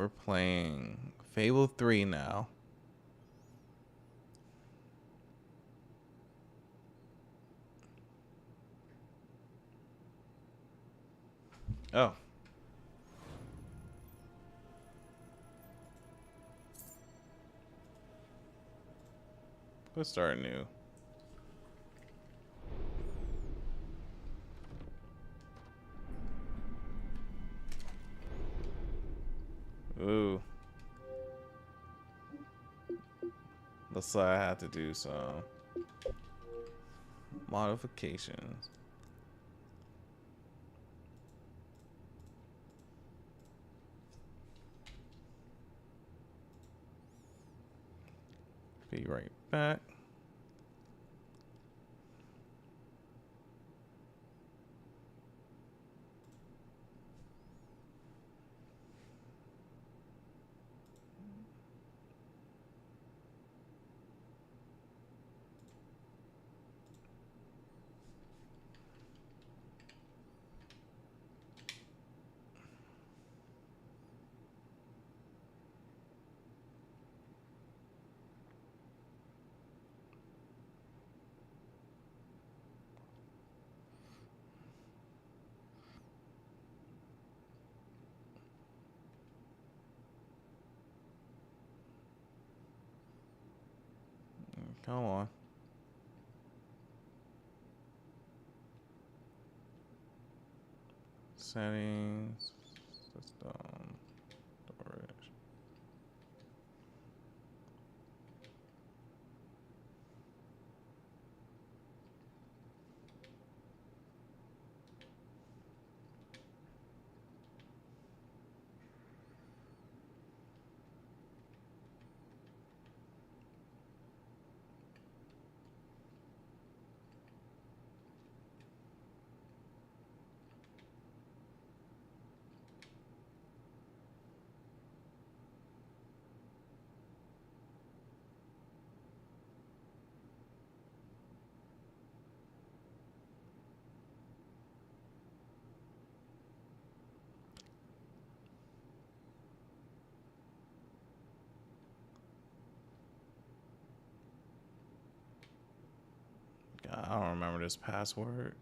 we're playing Fable 3 now. Oh. Let's start new. Ooh. Looks like I have to do some modifications. Be right back. Come on. Settings, system, storage. God, I don't remember this password.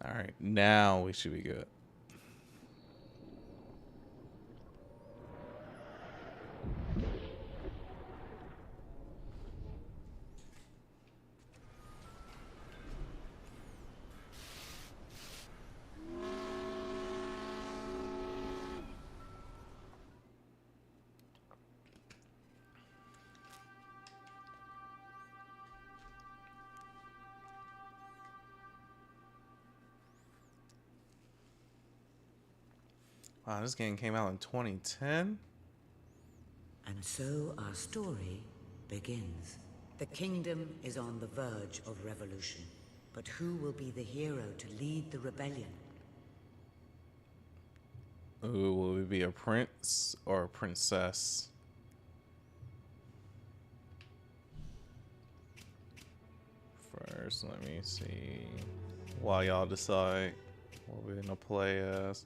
All right, now we should be good. Wow, this game came out in 2010. And so our story begins. The kingdom is on the verge of revolution. But who will be the hero to lead the rebellion? Ooh, will we be a prince or a princess? First, let me see. While y'all decide what we're gonna play as.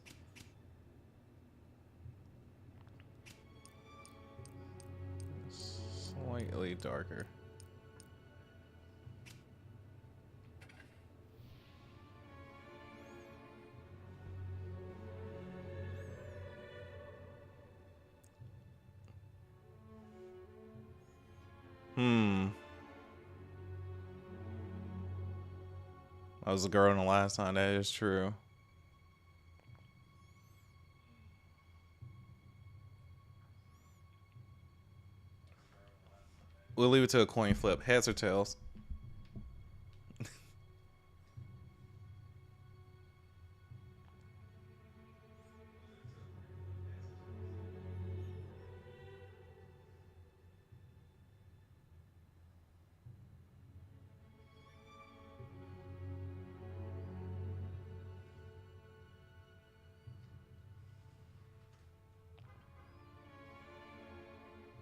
Slightly darker. I was a girl in the last time, that is true. We'll leave it to a coin flip. Heads or tails?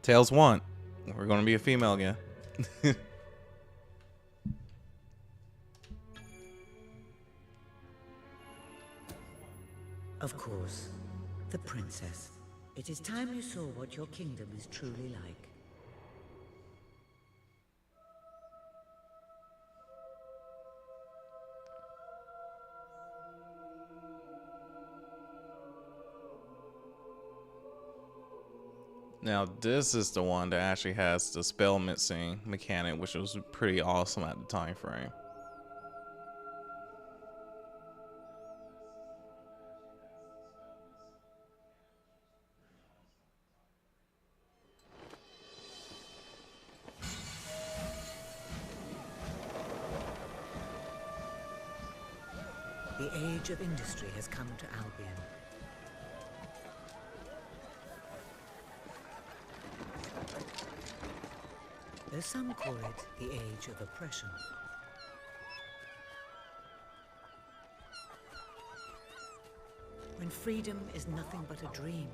Tails won. We're gonna be a female again. Of course, the princess. It is time you saw what your kingdom is truly like. Now, this is the one that actually has the spell mixing mechanic, which was pretty awesome at the time frame. The age of industry has come to Albion. Though some call it the age of oppression. When freedom is nothing but a dream,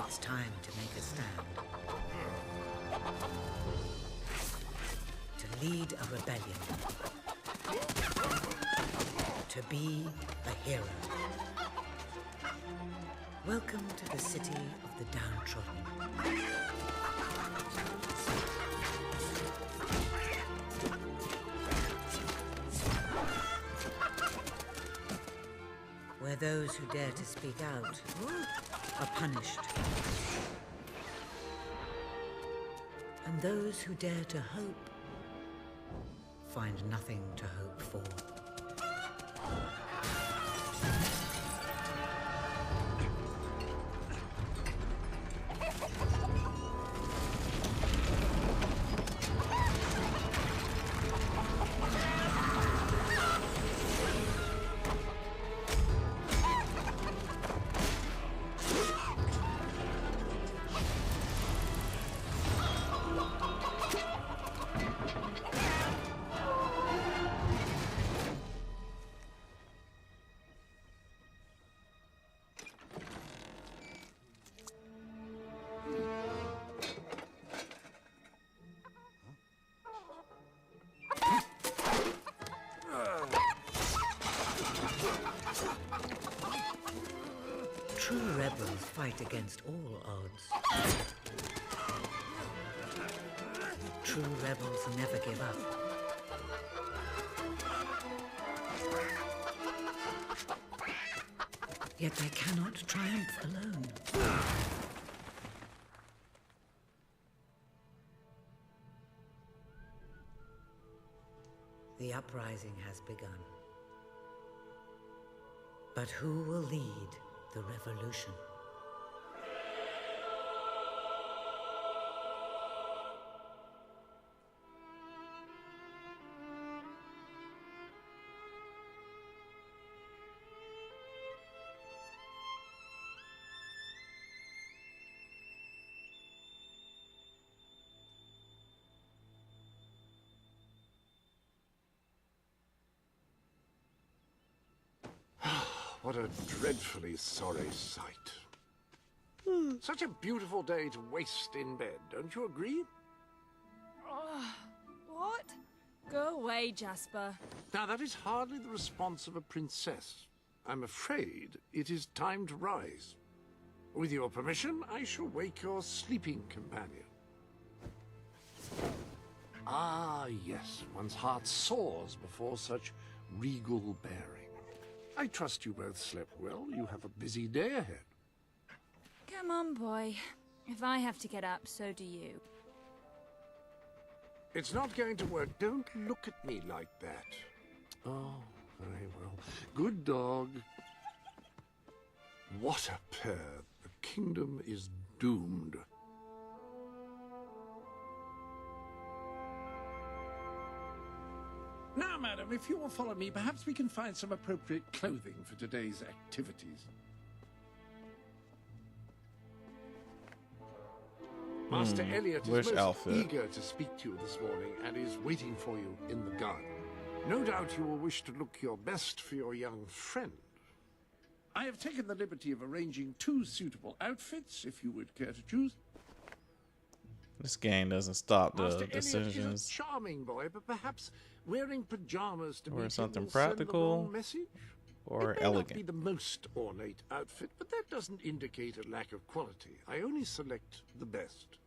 it's time to make a stand. To lead a rebellion. To be a hero. Welcome to the city of the downtrodden. Where those who dare to speak out are punished. And those who dare to hope find nothing to hope for. True rebels fight against all odds. True rebels never give up. Yet they cannot triumph alone. The uprising has begun. But who will lead the revolution? what a dreadfully sorry sight. Such a beautiful day to waste in bed, don't you agree? What? Go away, Jasper. Now, that is hardly the response of a princess. I'm afraid it is time to rise. With your permission, I shall wake your sleeping companion. Ah, yes, one's heart soars before such regal bearing. I trust you both slept well. You have a busy day ahead. Come on, boy. If I have to get up, so do you. It's not going to work. Don't look at me like that. Oh, very well. Good dog. What a pair. The kingdom is doomed. Now, madam, if you will follow me, perhaps we can find some appropriate clothing for today's activities. Master Elliot is most eager to speak to you this morning and is waiting for you in the garden. No doubt you will wish to look your best for your young friend. I have taken the liberty of arranging 2 suitable outfits, if you would care to choose. This game doesn't stop the Master decisions. Elliot is a charming boy, but perhaps wearing pajamas to Or meet something him will send the practical, wrong message. or it may elegant. not be the most ornate outfit, but that doesn't indicate a lack of quality. I only select the best.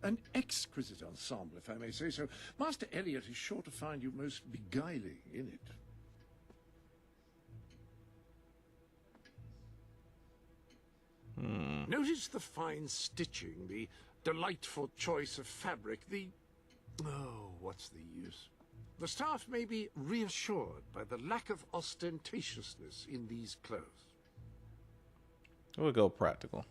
An exquisite ensemble, if I may say so. Master Elliot is sure to find you most beguiling in it. Notice the fine stitching, the delightful choice of fabric, the... Oh, what's the use? The staff may be reassured by the lack of ostentatiousness in these clothes. We'll go practical.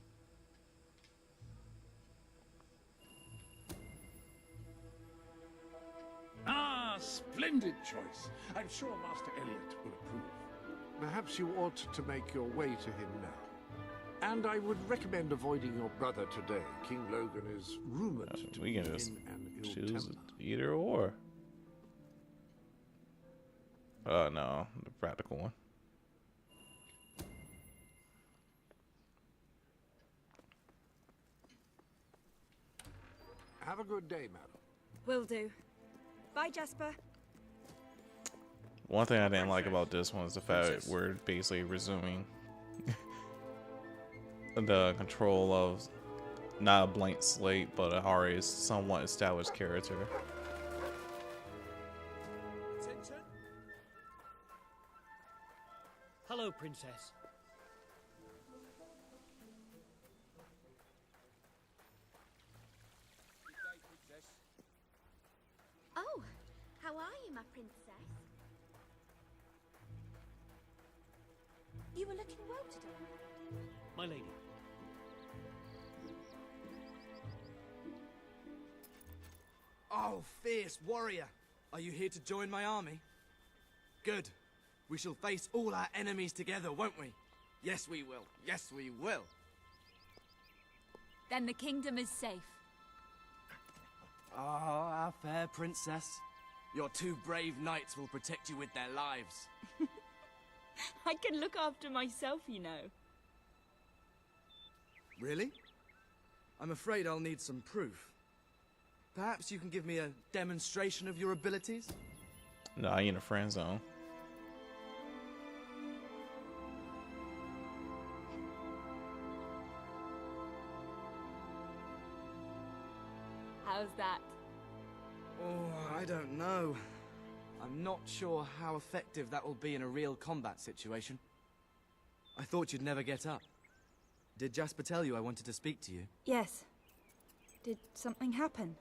Ah, splendid choice. I'm sure Master Elliot will approve. Perhaps you ought to make your way to him now. And I would recommend avoiding your brother today. King Logan is rumored to We be can just in an ill choose temper. either or. Oh no, the practical one. Have a good day, madam. Will do. Bye, Jasper. One thing I didn't like about this one is the fact that we're basically resuming the control of not a blank slate, but a already somewhat established character. Hello, Princess. Oh, how are you, my princess? You were looking well today. My lady. Oh, fierce warrior! Are you here to join my army? Good. We shall face all our enemies together, won't we? Yes, we will. Yes, we will. Then the kingdom is safe. Ah, our fair princess. Your 2 brave knights will protect you with their lives. I can look after myself, you know. Really? I'm afraid I'll need some proof. Perhaps you can give me a demonstration of your abilities? No, I ain't in a friend zone. How's that? Oh, I don't know. I'm not sure how effective that will be in a real combat situation. I thought you'd never get up. Did Jasper tell you I wanted to speak to you? Yes. Did something happen?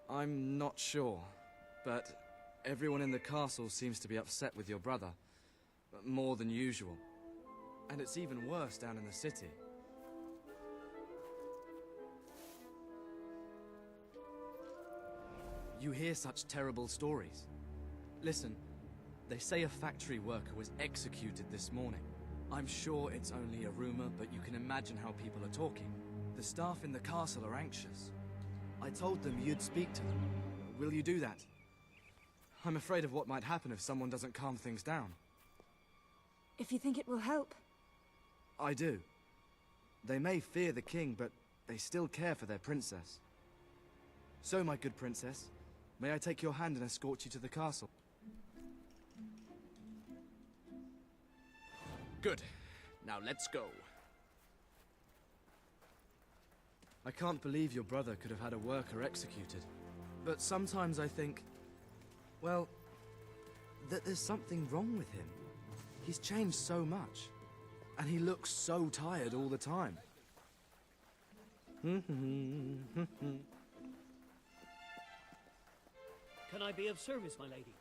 I'm not sure, but everyone in the castle seems to be upset with your brother. More than usual. And it's even worse down in the city. You hear such terrible stories. Listen, they say a factory worker was executed this morning. I'm sure it's only a rumor, but you can imagine how people are talking. The staff in the castle are anxious. I told them you'd speak to them. Will you do that? I'm afraid of what might happen if someone doesn't calm things down. if you think it will help. I do. They may fear the king, but they still care for their princess. So, my good princess, may I take your hand and escort you to the castle? Good. Now let's go. I can't believe your brother could have had a worker executed. But sometimes I think, well, that there's something wrong with him. He's changed so much. And he looks so tired all the time. Can I be of service, my lady?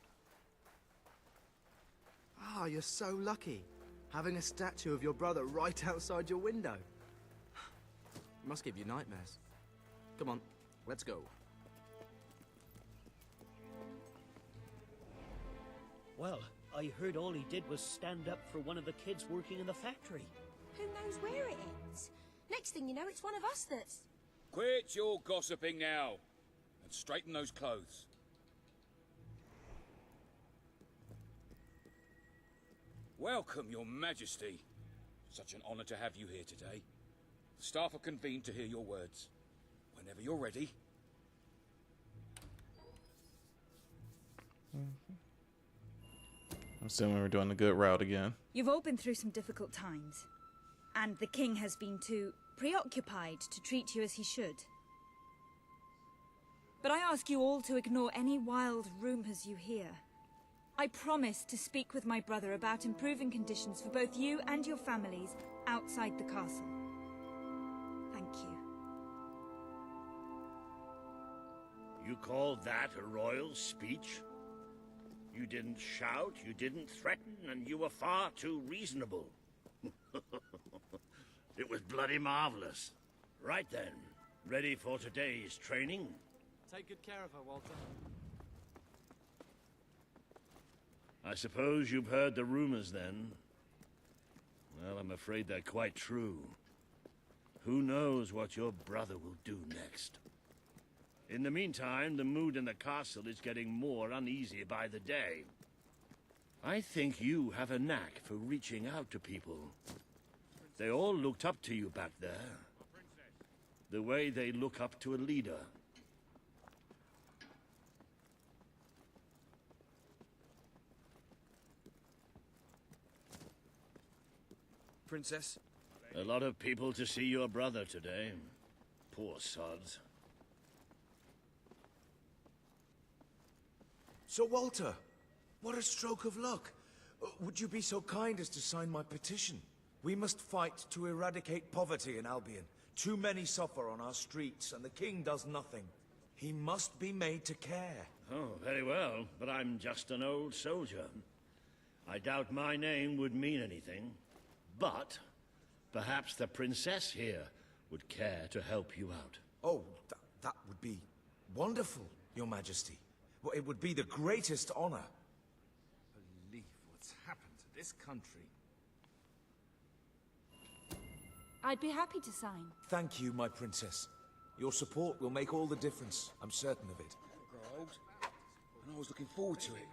Ah, you're so lucky. Having a statue of your brother right outside your window. Must give you nightmares. Come on, let's go. Well, I heard all he did was stand up for one of the kids working in the factory. Who knows where it ends? Next thing you know, it's one of us that's... Quit your gossiping now, and straighten those clothes. Welcome, your majesty. Such an honor to have you here today. The staff are convened to hear your words. Whenever you're ready. I'm assuming we're doing the good route again. You've all been through some difficult times. And the king has been too preoccupied to treat you as he should. But I ask you all to ignore any wild rumors you hear. I promise to speak with my brother about improving conditions for both you and your families outside the castle. Thank you. You call that a royal speech? You didn't shout, you didn't threaten, and you were far too reasonable. It was bloody marvelous. Right then, ready for today's training? Take good care of her, Walter. I suppose you've heard the rumors then. Well, I'm afraid they're quite true. Who knows what your brother will do next? In the meantime, the mood in the castle is getting more uneasy by the day. I think you have a knack for reaching out to people. They all looked up to you back there. The way they look up to a leader. Princess? A lot of people to see your brother today. Poor sods. Sir Walter, what a stroke of luck. Would you be so kind as to sign my petition? We must fight to eradicate poverty in Albion. Too many suffer on our streets, and the king does nothing. He must be made to care. Oh, very well, but I'm just an old soldier. I doubt my name would mean anything. But perhaps the princess here would care to help you out. Oh, that would be wonderful, Your Majesty. Well, it would be the greatest honor. Believe what's happened to this country. I'd be happy to sign. Thank you, my princess. Your support will make all the difference. I'm certain of it. Grow old, and I was looking forward to it.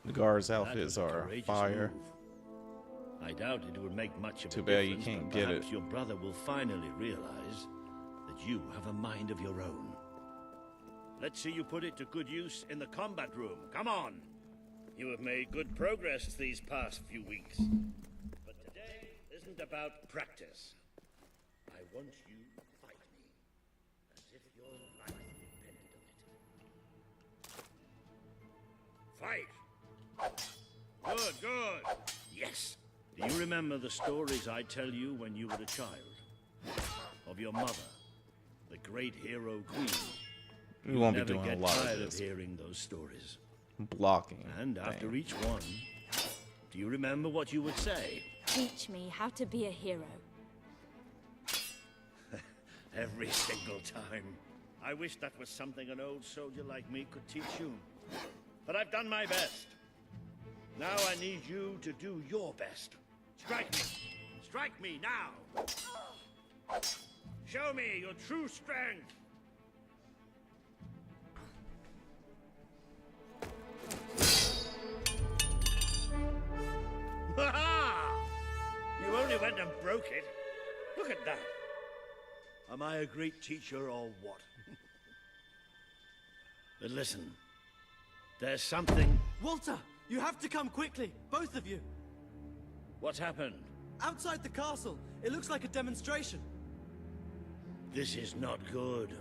The guards' outfits are fire. Move. I doubt it would make much of Too a bad you difference, can't but get perhaps it. your brother will finally realize that you have a mind of your own. Let's see you put it to good use in the combat room. Come on! You have made good progress these past few weeks. But today isn't about practice. I want you to fight me, as if your life depended on it. Fight! Good, good! Yes! Do you remember the stories I tell you when you were a child? Of your mother, the great hero queen. We won't be Never doing a get lot tired of this. hearing those stories. Blocking. And after thing. each one, do you remember what you would say? Teach me how to be a hero. Every single time. I wish that was something an old soldier like me could teach you. But I've done my best. Now I need you to do your best. Strike me! Strike me now! Show me your true strength! went and broke it. Look at that. Am I a great teacher or what? But listen, there's something... Walter! You have to come quickly, both of you. What's happened? Outside the castle. It looks like a demonstration. This is not good.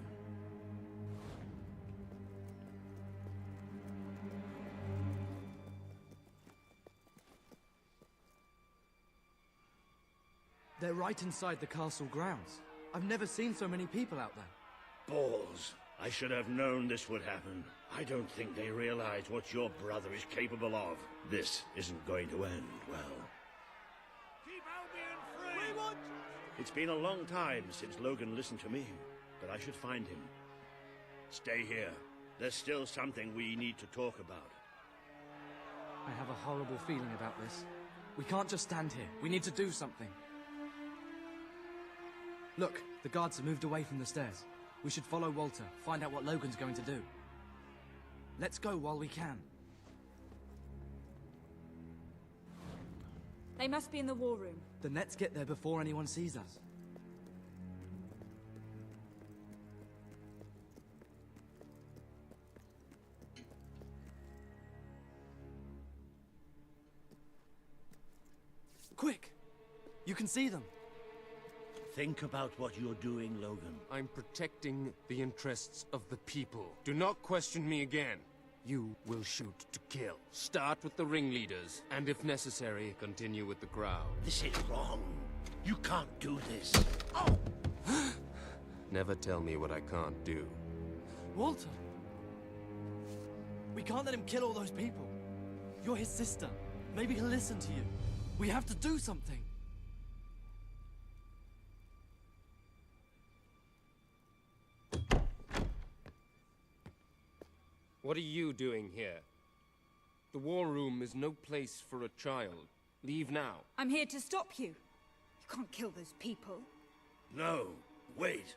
They're right inside the castle grounds. I've never seen so many people out there. Balls. I should have known this would happen. I don't think they realize what your brother is capable of. This isn't going to end well. Keep Albion free! We want... It's been a long time since Logan listened to me, but I should find him. Stay here. There's still something we need to talk about. I have a horrible feeling about this. We can't just stand here. We need to do something. Look, the guards have moved away from the stairs. We should follow Walter, find out what Logan's going to do. Let's go while we can. They must be in the war room. Then let's get there before anyone sees us. Quick! You can see them. Think about what you're doing, Logan. I'm protecting the interests of the people. Do not question me again. You will shoot to kill. Start with the ringleaders, and if necessary, continue with the crowd. This is wrong. You can't do this. Oh! Never tell me what I can't do. Walter! We can't let him kill all those people. You're his sister. Maybe he'll listen to you. We have to do something. What are you doing here? The war room is no place for a child. Leave now. I'm here to stop you. You can't kill those people. No, wait.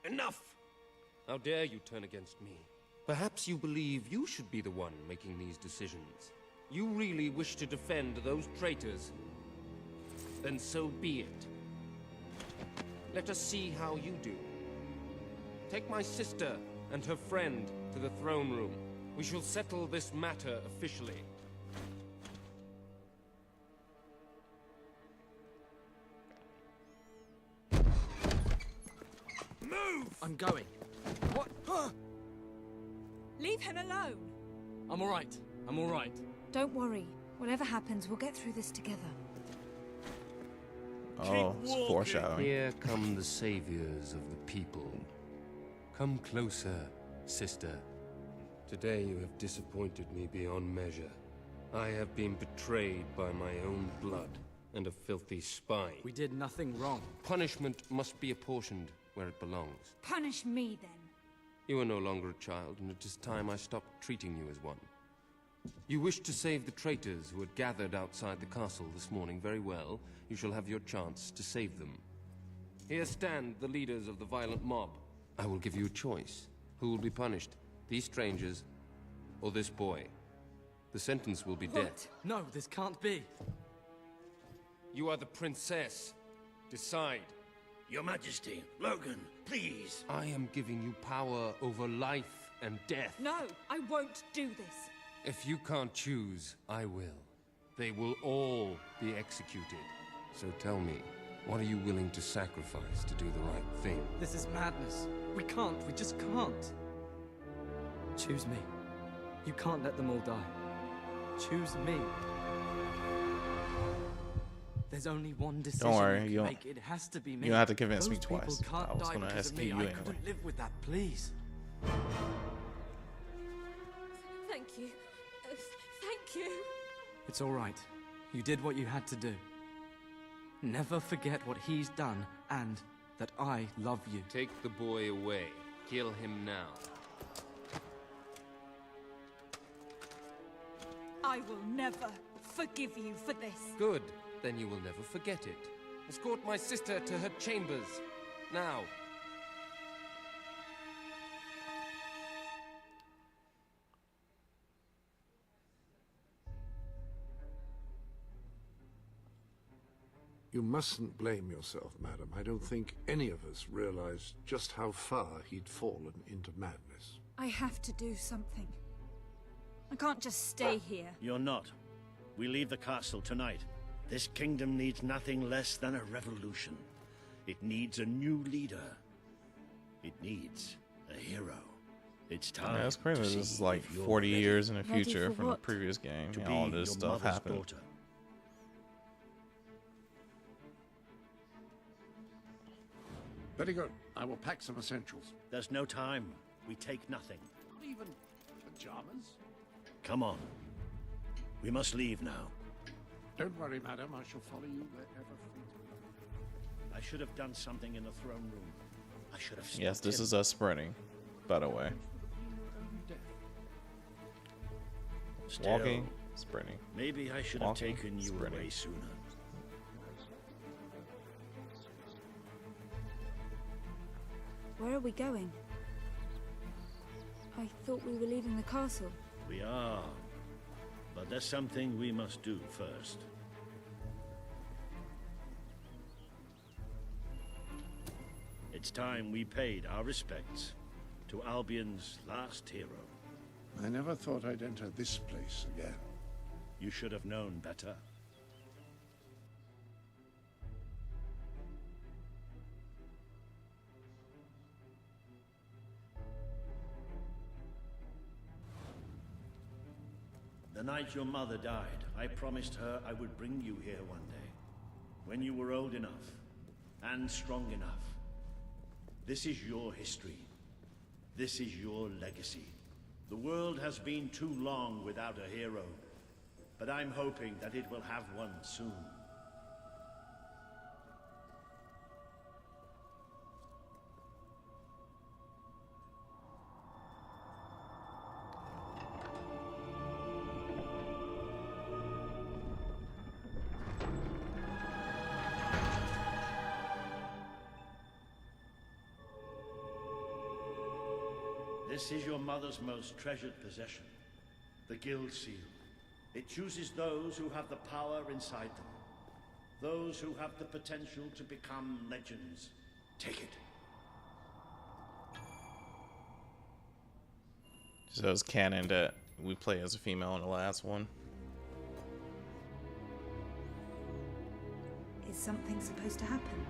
Enough! How dare you turn against me? Perhaps you believe you should be the one making these decisions. You really wish to defend those traitors? Then so be it. Let us see how you do. Take my sister and her friend to the throne room. We shall settle this matter officially. Move! I'm going. What? Huh? Leave him alone. I'm all right. I'm all right. Don't worry. Whatever happens, we'll get through this together. Oh, it's foreshadowing. Here come the saviors of the people. Come closer, sister. Today you have disappointed me beyond measure. I have been betrayed by my own blood and a filthy spy. We did nothing wrong. Punishment must be apportioned where it belongs. Punish me, then. You are no longer a child, and it is time I stopped treating you as one. You wish to save the traitors who had gathered outside the castle this morning. Very well. You shall have your chance to save them. Here stand the leaders of the violent mob. I will give you a choice. Who will be punished? These strangers, or this boy? The sentence will be death. No, this can't be. You are the princess. Decide. Your Majesty, Logan, please. I am giving you power over life and death. No, I won't do this. If you can't choose, I will. They will all be executed. So tell me, what are you willing to sacrifice to do the right thing? This is madness. We can't. We just can't. Choose me. You can't let them all die. Choose me. There's only one decision. Don't worry, you don't. Make. It has to be me. You don't have to convince me Those twice. people can't I was die gonna because ask of me. you I anyway. couldn't live with that. Please. Thank you. Thank you. It's all right. You did what you had to do. Never forget what he's done, and that I love you. Take the boy away. Kill him now. I will never forgive you for this. Good. Then you will never forget it. Escort my sister to her chambers. Now. You mustn't blame yourself, madam. I don't think any of us realized just how far he'd fallen into madness. I have to do something. I can't just stay here. You're not. We leave the castle tonight. This kingdom needs nothing less than a revolution. It needs a new leader. It needs a hero. It's time. Yeah, that's crazy. This is like 40 years in the future from the previous game. And all this stuff happened. Daughter. Very good. I will pack some essentials. There's no time. We take nothing. Not even pajamas? Come on. We must leave now. Don't worry, madam. I shall follow you wherever feet. I should have done something in the throne room. I should have. Yes, this is us spreading, by the way. Still, walking, sprinting. Maybe I should have taken you away sooner. Where are we going? I thought we were leaving the castle. We are. But there's something we must do first. It's time we paid our respects to Albion's last hero. I never thought I'd enter this place again. You should have known better. The night your mother died, I promised her I would bring you here one day. When you were old enough, and strong enough. This is your history. This is your legacy. The world has been too long without a hero, but I'm hoping that it will have one soon. This is your mother's most treasured possession, the Guild Seal. It chooses those who have the power inside them, those who have the potential to become legends. Take it. So it's canon that we play as a female in the last one. Is something supposed to happen?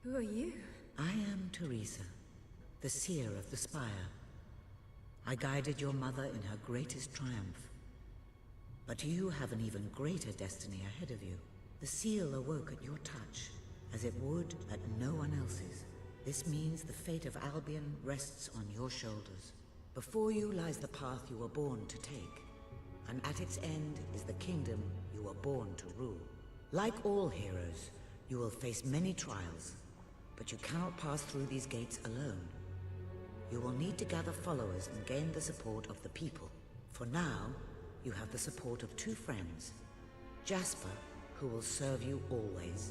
Who are you? I am Teresa, the seer of the spire. I guided your mother in her greatest triumph. But you have an even greater destiny ahead of you. The seal awoke at your touch, as it would at no one else's. This means the fate of Albion rests on your shoulders. Before you lies the path you were born to take, and at its end is the kingdom you were born to rule. Like all heroes, you will face many trials, but you cannot pass through these gates alone. You will need to gather followers and gain the support of the people. For now, you have the support of two friends. Jasper, who will serve you always,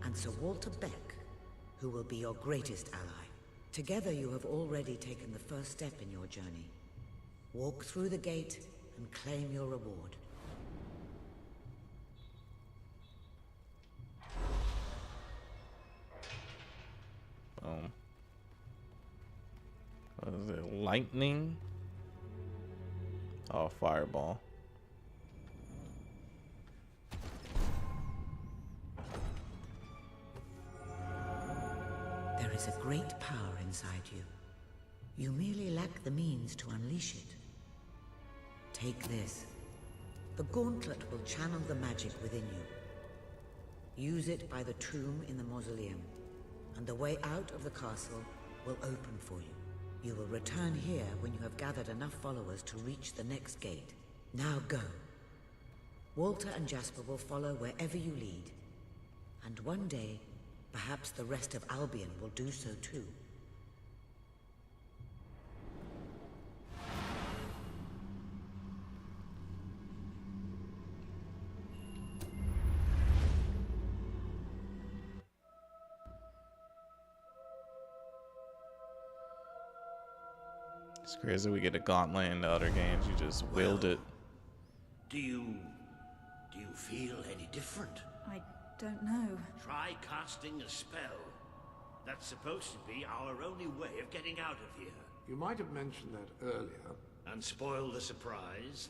and Sir Walter Beck, who will be your greatest ally. Together you have already taken the first step in your journey. Walk through the gate and claim your reward. What is it? Lightning? Oh, fireball. There is a great power inside you. You merely lack the means to unleash it. Take this. The gauntlet will channel the magic within you. Use it by the tomb in the mausoleum, and the way out of the castle will open for you. You will return here when you have gathered enough followers to reach the next gate. Now go. Walter and Jasper will follow wherever you lead. And one day, perhaps the rest of Albion will do so too. It's crazy we get a gauntlet in the other games. You just wield it. Do you feel any different? I don't know. Try casting a spell. That's supposed to be our only way of getting out of here. You might have mentioned that earlier. And spoil the surprise.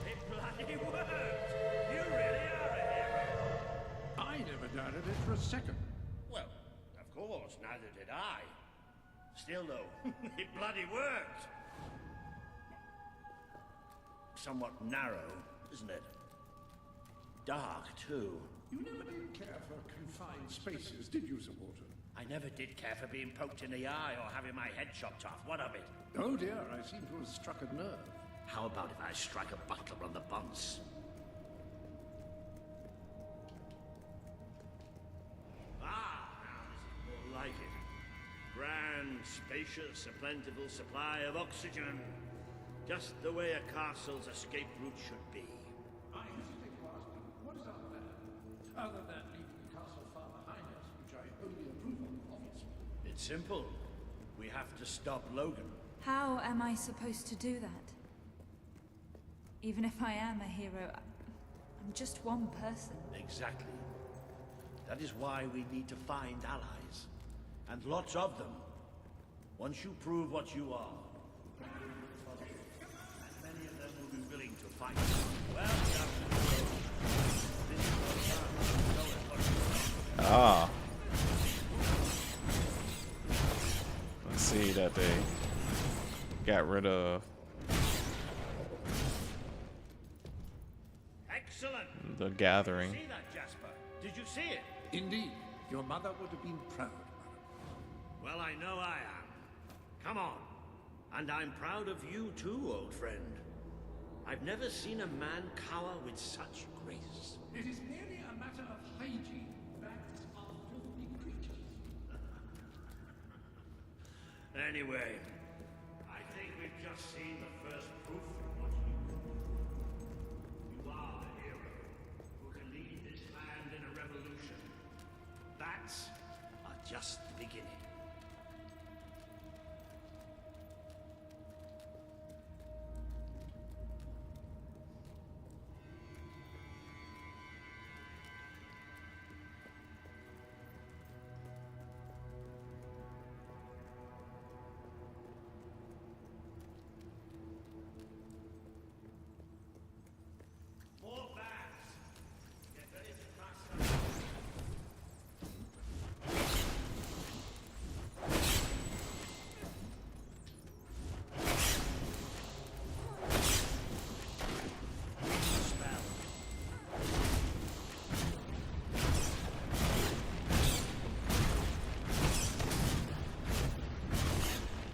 It bloody worked! You really are a hero! I never doubted it for a second. Well, of course, neither did I. Still, though, it bloody worked! Somewhat narrow, isn't it? Dark, too. You never did care for confined spaces, did you, Sir Walter? I never did care for being poked in the eye or having my head chopped off. What of it? Oh dear, I seem to have struck a nerve. How about if I strike a buckler on the bunce? Ah, now this is more like it. Grand, spacious, a plentiful supply of oxygen. Just the way a castle's escape route should be. I hesitate to ask you, what is our plan? Other than leaving the castle far behind us, which I only approve of, obviously. It's simple. We have to stop Logan. How am I supposed to do that? Even if I am a hero, I'm just one person. Exactly. That is why we need to find allies. And lots of them. Once you prove what you are, and many of them will be willing to fight. Well, Ah. Let's see that they got rid of excellent. The gathering. Did you see that, Jasper? Did you see it? Indeed. Your mother would have been proud, madam. Well, I know I am. Come on. And I'm proud of you too, old friend. I've never seen a man cower with such grace. It is merely a matter of hygiene. Bats are filthy creatures. Anyway, I think we've just seen the first proof of what you can do. You are the hero who can lead this land in a revolution. Bats are just the beginning.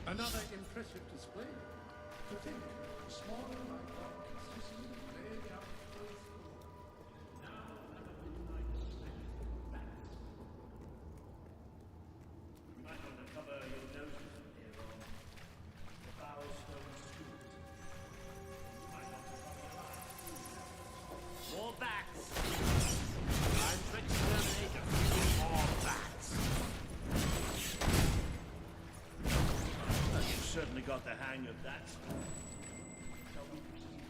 Another impressive display. To think, a small light bulb consistently laid out first floor. Now another midnight snack bats. You might want to cover your noses from here on. The foul stone stools. You might want to cover your eyes. More bats! Time to exterminate a few more bats. You certainly got the hang of that. Shall we proceed?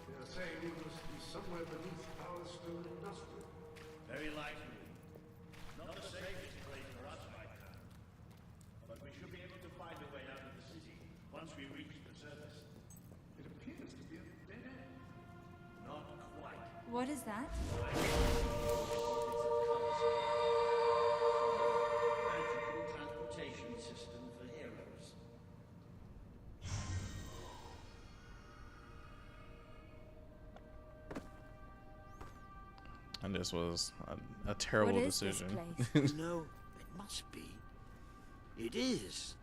They are saying we must be somewhere beneath our stone industrial. Very likely. Not the safest place for us right now. But we should be able to find a way out of the city once we reach the surface. It appears to be a dead end. Not quite. What is that? Magical transportation system for heroes. And this was a terrible What is decision. this place? No, it must be. It is.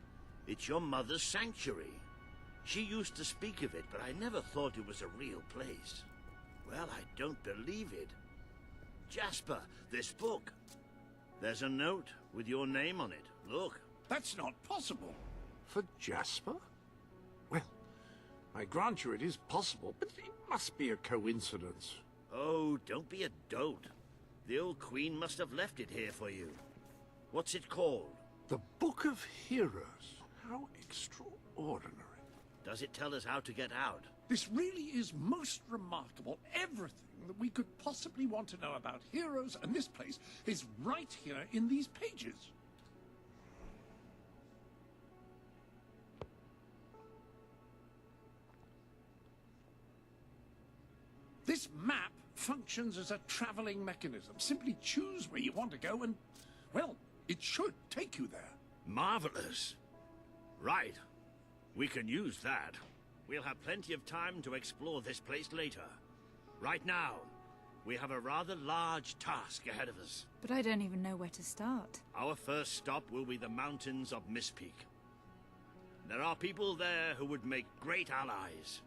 It's your mother's sanctuary. She used to speak of it, but I never thought it was a real place. Well, I don't believe it. Jasper, this book. There's a note with your name on it. Look. That's not possible. For Jasper? Well, I grant you it is possible, but it must be a coincidence. Oh, don't be a dolt. The old queen must have left it here for you. What's it called? The Book of Heroes. How extraordinary. Does it tell us how to get out? This really is most remarkable. Everything that we could possibly want to know about heroes and this place is right here in these pages. This map functions as a traveling mechanism. Simply choose where you want to go and, well, it should take you there. Marvelous. Right. We can use that. We'll have plenty of time to explore this place later. Right now, we have a rather large task ahead of us. But I don't even know where to start. Our first stop will be the mountains of Mistpeak. There are people there who would make great allies.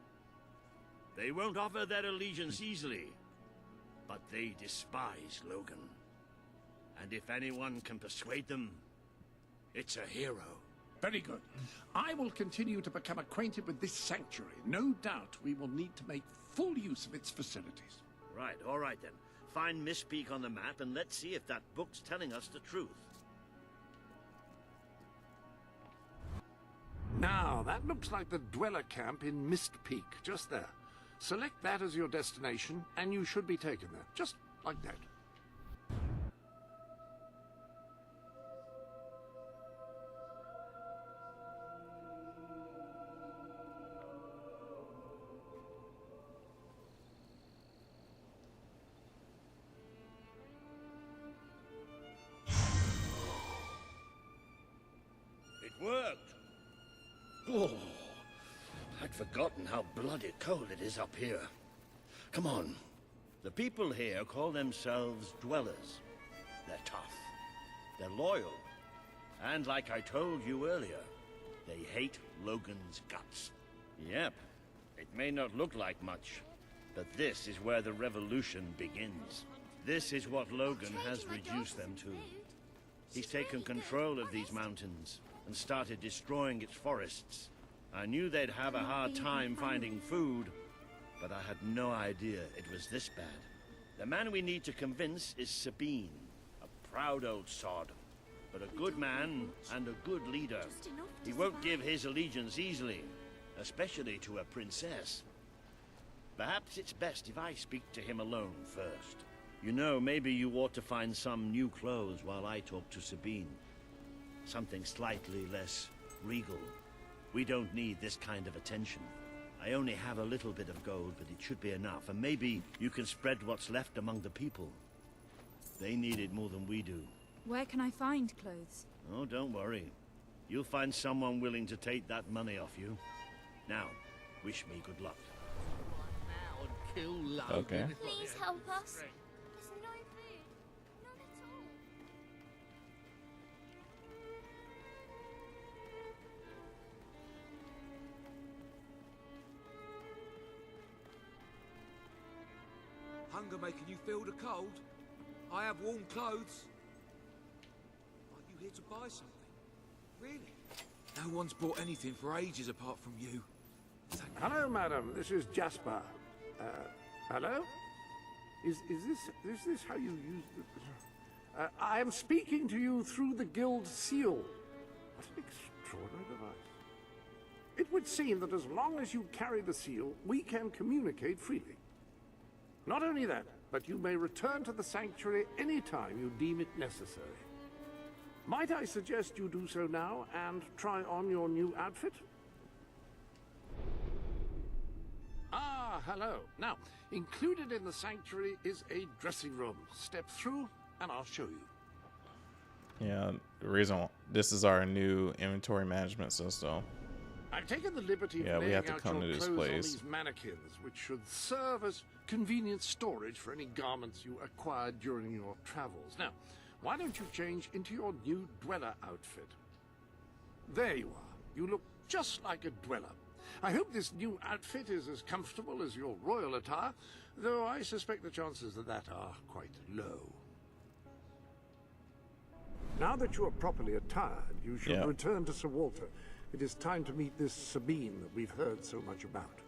They won't offer their allegiance easily, but they despise Logan. And if anyone can persuade them, it's a hero. Very good. I will continue to become acquainted with this sanctuary. No doubt we will need to make full use of its facilities. Right, all right then. Find Mistpeak on the map and let's see if that book's telling us the truth. Now, that looks like the Dweller camp in Mistpeak, just there. Select that as your destination, and you should be taken there, just like that. It worked! Oh, I'd forgotten how bloody cold it is up here. Come on. The people here call themselves Dwellers. They're tough. They're loyal. And like I told you earlier, they hate Logan's guts. Yep. It may not look like much, but this is where the revolution begins. This is what Logan has reduced them to. He's taken control of these mountains and started destroying its forests. I knew they'd have a hard time finding food, but I had no idea it was this bad. The man we need to convince is Sabine, a proud old sod, but a good man and a good leader. He won't give his allegiance easily, especially to a princess. Perhaps it's best if I speak to him alone first. You know, maybe you ought to find some new clothes while I talk to Sabine. Something slightly less regal. We don't need this kind of attention. I only have a little bit of gold, but it should be enough, and maybe you can spread what's left among the people. They need it more than we do. Where can I find clothes? Oh, don't worry. You'll find someone willing to take that money off you. Now, wish me good luck. Okay. Please help us. There's no food. None at all. Hunger making you feel the cold? I have warm clothes. Are you here to buy something? Really? No one's bought anything for ages apart from you. Hello, madam. This is Jasper. Hello? Is this how you use the... I am speaking to you through the guild seal. What an extraordinary device. It would seem that as long as you carry the seal, we can communicate freely. Not only that, but you may return to the sanctuary any time you deem it necessary. Might I suggest you do so now and try on your new outfit? Ah, hello. Now, included in the sanctuary is a dressing room. Step through and I'll show you. Yeah, the reason this is our new inventory management system. I've taken the liberty of we laying have to out come your to this clothes on place. these mannequins, which should serve as convenient storage for any garments you acquired during your travels. Now, why don't you change into your new Dweller outfit? There you are. You look just like a Dweller. I hope this new outfit is as comfortable as your royal attire, though I suspect the chances of that are quite low. Now that you are properly attired, you should return to Sir Walter. It is time to meet this Sabine that we've heard so much about.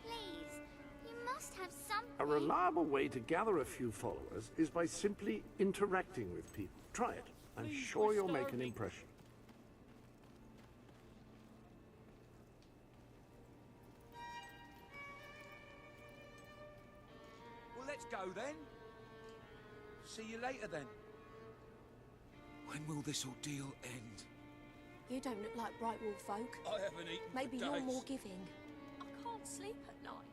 Please, you must have something. A reliable way to gather a few followers is by simply interacting with people. Try it. I'm sure you'll make an impression. Well, let's go then. See you later then. When will this ordeal end? You don't look like Brightwall folk. I haven't eaten Maybe for you're days. more giving. I can't sleep at night.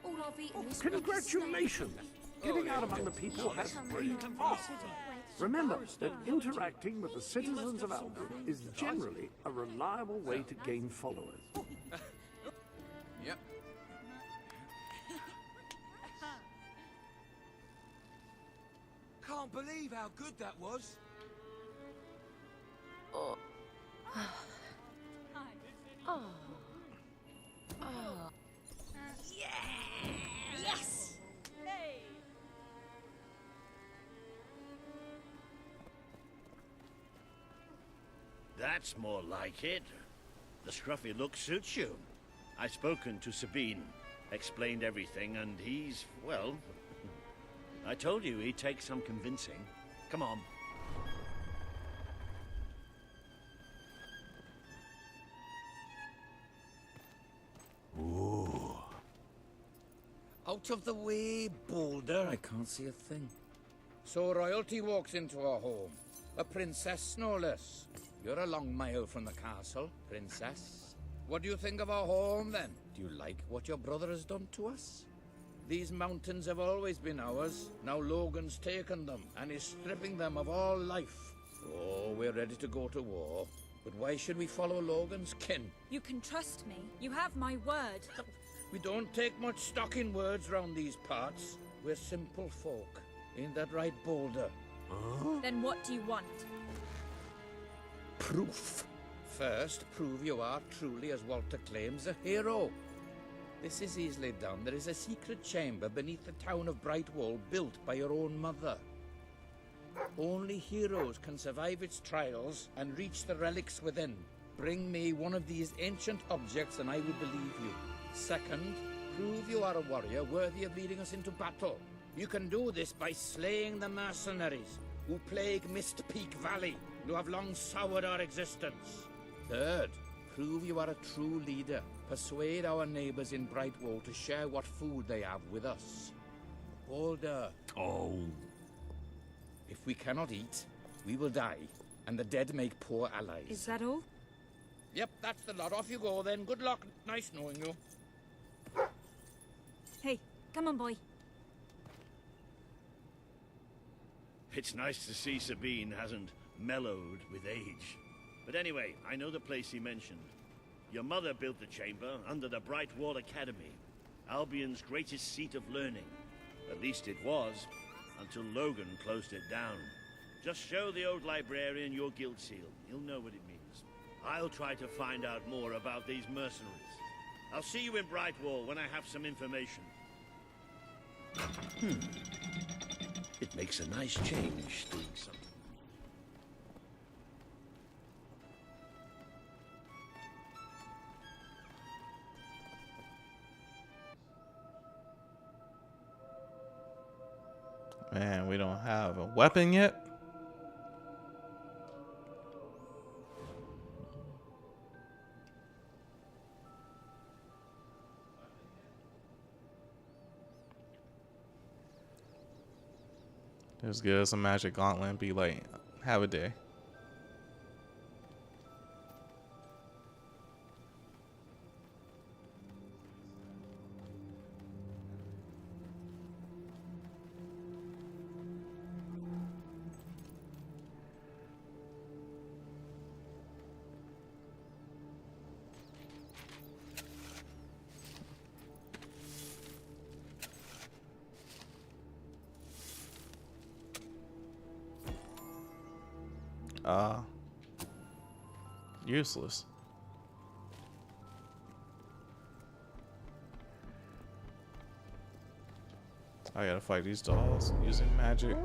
All I've eaten is Congratulations! Getting out among the people has paid off. Remember that interacting with the citizens of Albion is generally a reliable way to gain followers. Yep. Can't believe how good that was. Oh. Oh. Oh. Yeah! Yes! Hey! That's more like it. The scruffy look suits you. I've spoken to Sabine, explained everything, and he's, well... I told you he'd take some convincing. Come on. Ooh. Out of the way, Boulder. I can't see a thing. So royalty walks into our home. A princess, no less. You're a long mile from the castle, princess. What do you think of our home, then? Do you like what your brother has done to us? These mountains have always been ours. Now Logan's taken them and is stripping them of all life. Oh, we're ready to go to war. But why should we follow Logan's kin? You can trust me. You have my word. We don't take much stock in words round these parts. We're simple folk. Ain't that right, Boulder? Then what do you want? Proof. First, prove you are truly, as Walter claims, a hero. This is easily done. There is a secret chamber beneath the town of Brightwall built by your own mother. Only heroes can survive its trials and reach the relics within. Bring me one of these ancient objects and I will believe you. Second, prove you are a warrior worthy of leading us into battle. You can do this by slaying the mercenaries who plague Mist Peak Valley, who have long soured our existence. Third, prove you are a true leader. Persuade our neighbors in Brightwall to share what food they have with us. Boulder. Oh. If we cannot eat, we will die, and the dead make poor allies. Is that all? Yep, that's the lot. Off you go then. Good luck. Nice knowing you. Hey, come on, boy. It's nice to see Sabine hasn't mellowed with age. But anyway, I know the place he mentioned. Your mother built the chamber under the Brightwall Academy, Albion's greatest seat of learning. At least it was, until Logan closed it down. Just show the old librarian your guild seal. He'll know what it means. I'll try to find out more about these mercenaries. I'll see you in Brightwall when I have some information. It makes a nice change doing something. Man, we don't have a weapon yet. Just give us a magic gauntlet and be like, have a day. Useless. I gotta fight these dolls using magic.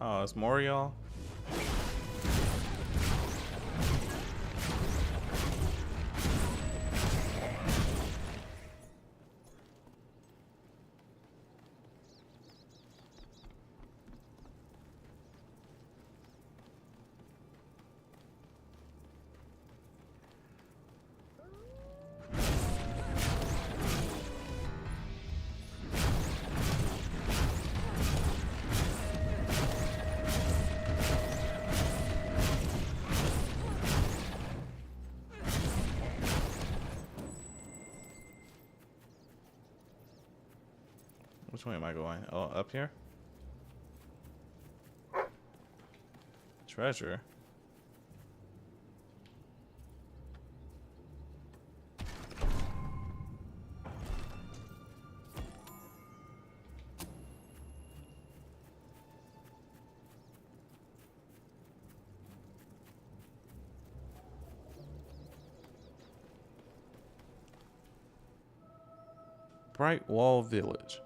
Oh, it's more y'all? Which way am I going? Oh, up here? Treasure? Bright Wall Village.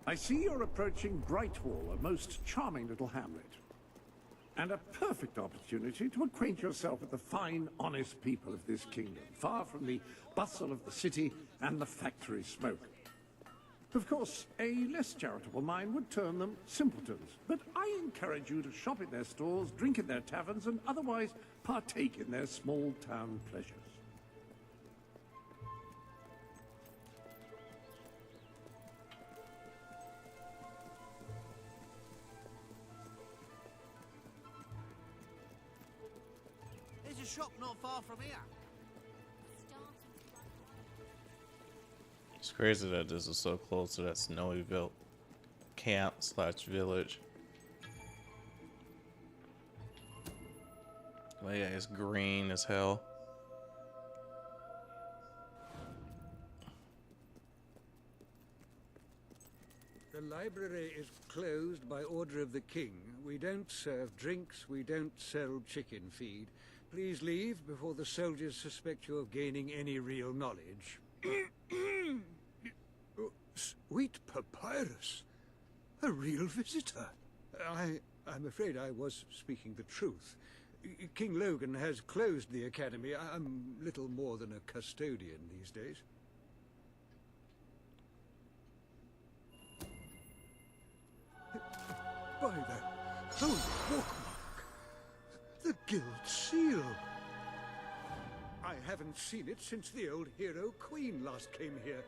I see you're approaching Brightwall, a most charming little hamlet. And a perfect opportunity to acquaint yourself with the fine, honest people of this kingdom, far from the bustle of the city and the factory smoke. Of course, a less charitable mind would term them simpletons, but I encourage you to shop in their stores, drink in their taverns, and otherwise partake in their small-town pleasures. Shop not far from here. It's crazy that this is so close to that Snowyville camp / village. But yeah, it's green as hell. The library is closed by order of the king. We don't serve drinks, we don't sell chicken feed. Please leave before the soldiers suspect you of gaining any real knowledge. Oh, sweet papyrus. A real visitor. I'm afraid I was speaking the truth. King Logan has closed the academy. I'm little more than a custodian these days. By the holy bookmark! The Guild Seal! I haven't seen it since the old hero Queen last came here.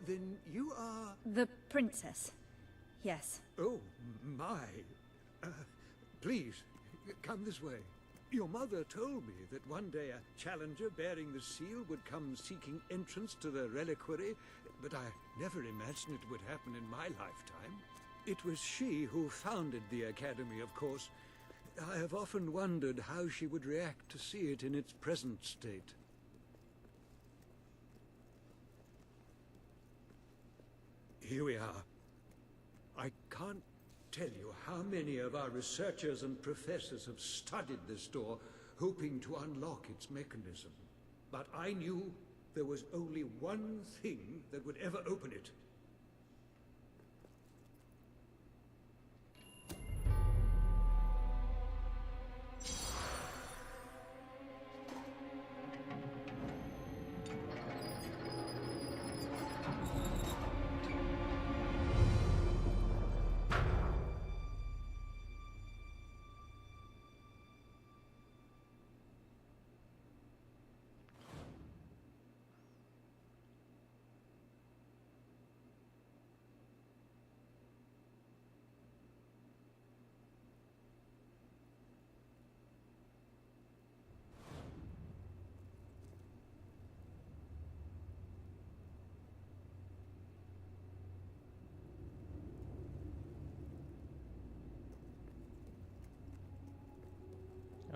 Then you are... The princess. Yes. Oh, my. Please, come this way. Your mother told me that one day a challenger bearing the seal would come seeking entrance to the reliquary, but I never imagined it would happen in my lifetime. It was she who founded the academy, of course. I have often wondered how she would react to see it in its present state. Here we are. I can't tell you how many of our researchers and professors have studied this door, hoping to unlock its mechanism. But I knew there was only one thing that would ever open it.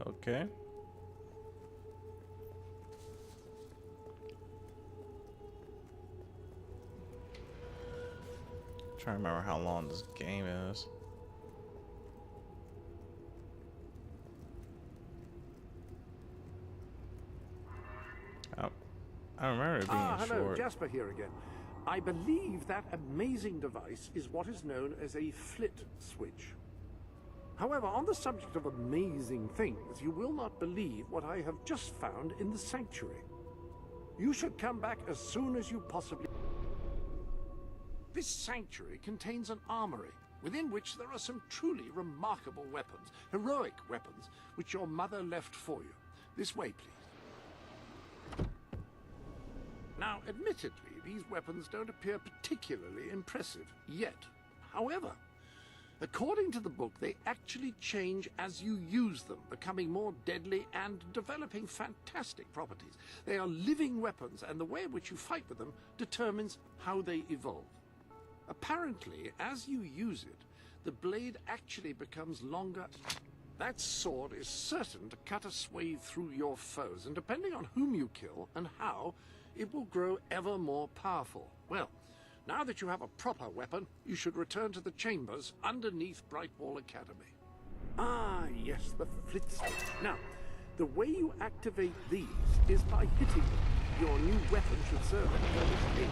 Okay. Trying to remember how long this game is. I remember it being hello, short. Jasper here again. I believe that amazing device is what is known as a flit switch. However, on the subject of amazing things, you will not believe what I have just found in the sanctuary. You should come back as soon as you possibly... This sanctuary contains an armory, within which there are some truly remarkable weapons, heroic weapons, which your mother left for you. This way, please. Now, admittedly, these weapons don't appear particularly impressive yet. However, according to the book, they actually change as you use them, becoming more deadly and developing fantastic properties. They are living weapons, and the way in which you fight with them determines how they evolve. Apparently, as you use it, the blade actually becomes longer. That sword is certain to cut a swathe through your foes, and depending on whom you kill and how, it will grow ever more powerful. Well, now that you have a proper weapon, you should return to the chambers underneath Brightwall Academy. Ah, yes, the flit switch. Now, the way you activate these is by hitting them. Your new weapon should serve as an aid.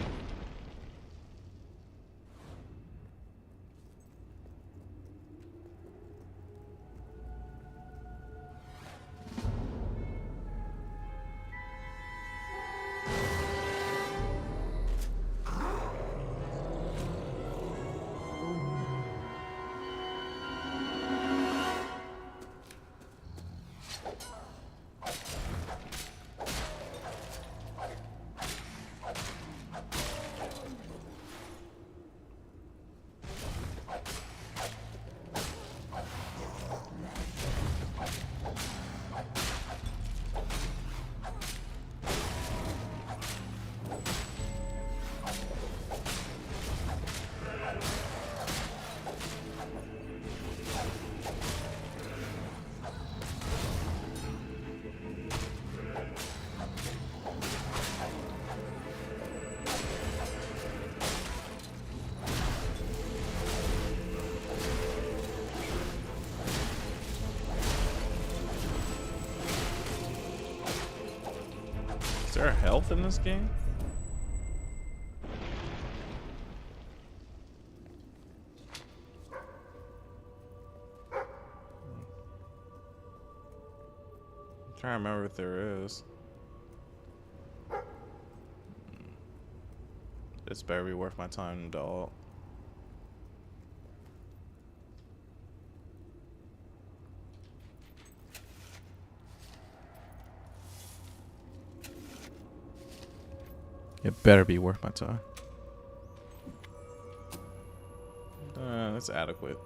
Is there health in this game? I'm trying to remember if there is. This better be worth my time, dog. It better be worth my time. That's adequate.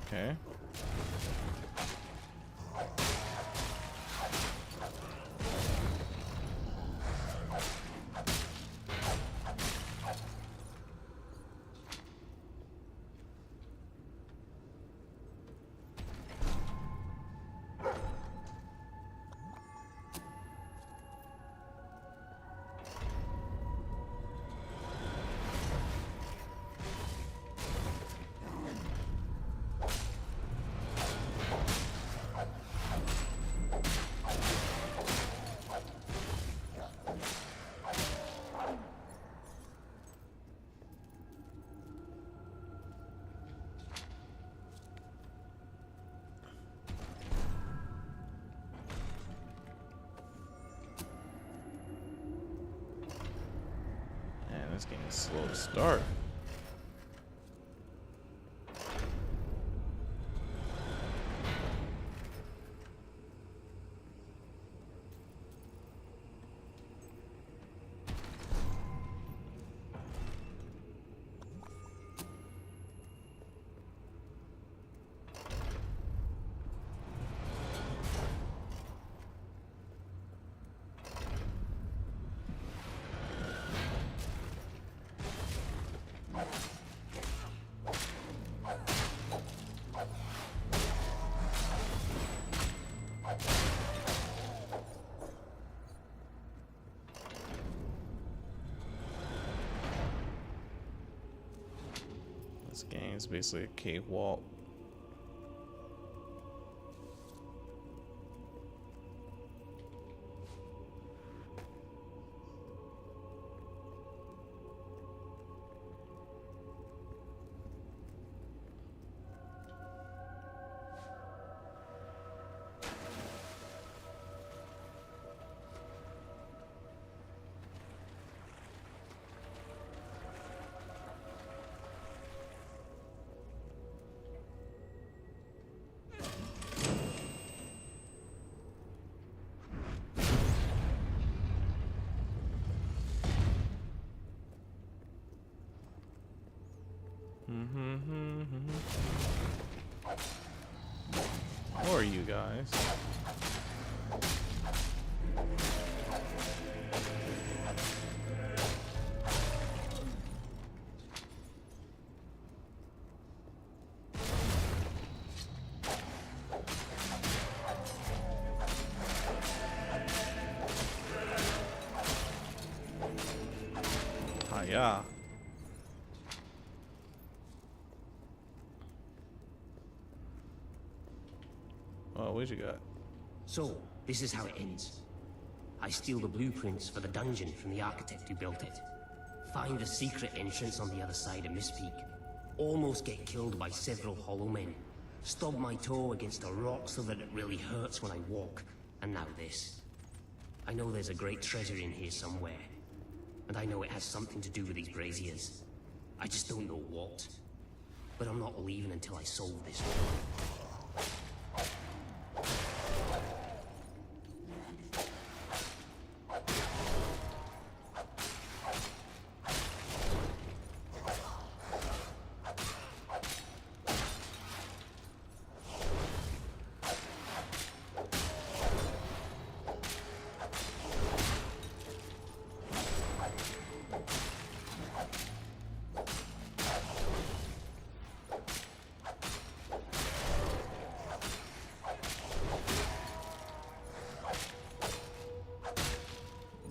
Okay. This game is slow to start. game is basically a cave walk. Who are you guys? Yeah. Oh, what you got? So, this is how it ends. I steal the blueprints for the dungeon from the architect who built it. Find the secret entrance on the other side of Mistpeak. Almost get killed by several hollow men. Stub my toe against a rock so that it really hurts when I walk. And now this. I know there's a great treasure in here somewhere. And I know it has something to do with these braziers. I just don't know what. But I'm not leaving until I solve this one.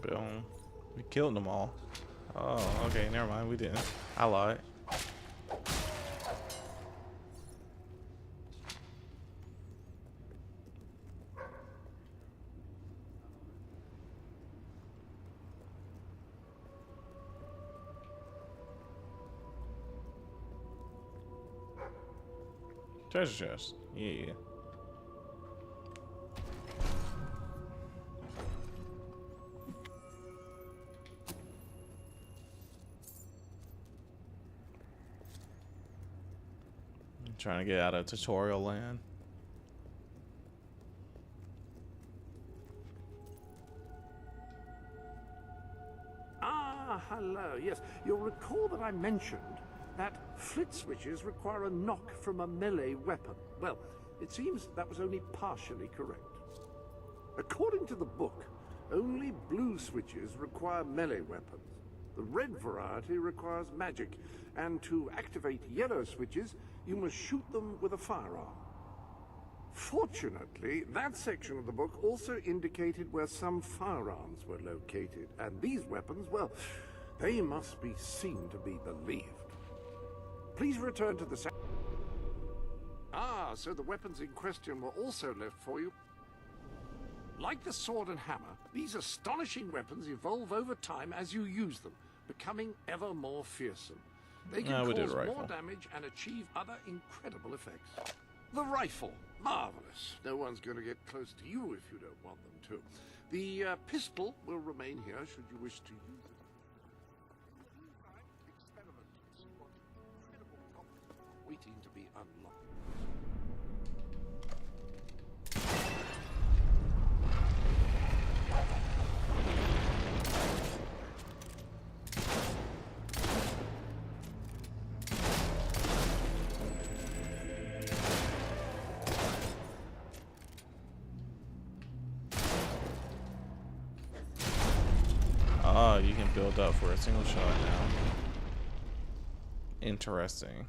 Boom. We killed them all. Oh, okay, never mind. We didn't. I lied. Treasure chest. Yeah. I'm trying to get out of tutorial land. Ah, hello. Yes, you'll recall that I mentioned that flit switches require a knock from a melee weapon. Well, it seems that was only partially correct. According to the book, only blue switches require melee weapons. The red variety requires magic, and to activate yellow switches, you must shoot them with a firearm. Fortunately, that section of the book also indicated where some firearms were located, and these weapons, well, they must be seen to be believed. Please return to the so the weapons in question were also left for you. Like the sword and hammer, these astonishing weapons evolve over time as you use them, becoming ever more fearsome. They can cause more damage and achieve other incredible effects. The rifle, marvelous. No one's going to get close to you if you don't want them to. The pistol will remain here should you wish to use it. Waiting to be unlocked. Ah, you can build up for a single shot now. Interesting.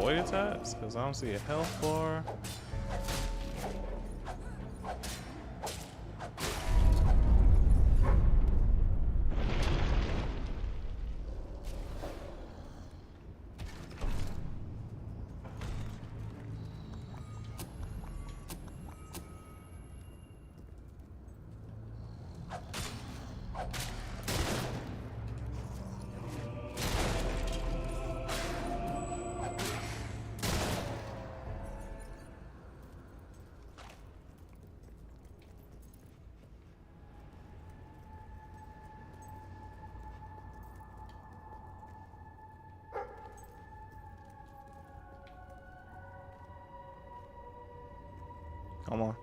avoid attacks? Because I don't see a health bar. Come on.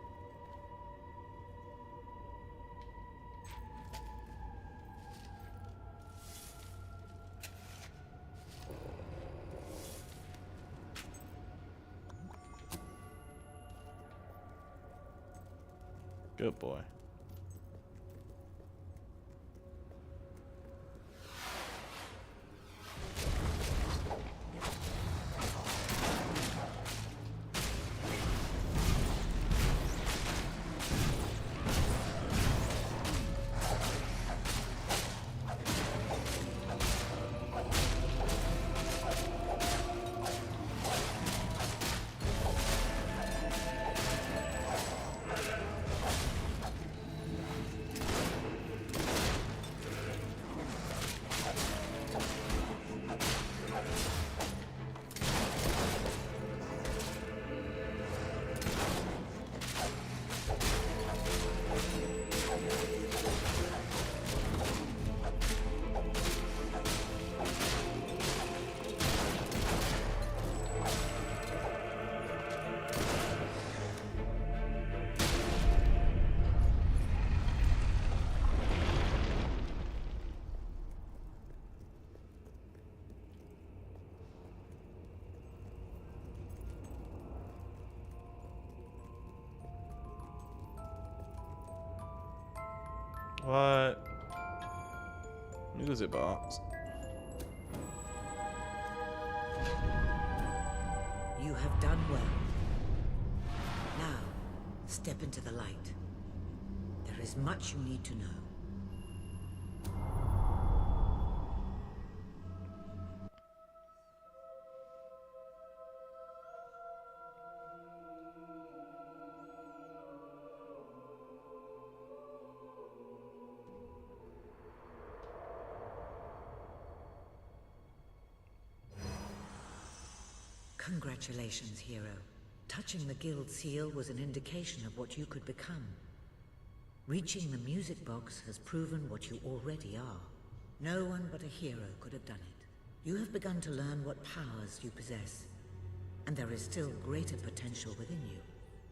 Good boy. What? Music box. You have done well. Now, step into the light. There is much you need to know. Congratulations, hero. Touching the guild seal was an indication of what you could become. Reaching the music box has proven what you already are. No one but a hero could have done it. You have begun to learn what powers you possess, and there is still greater potential within you.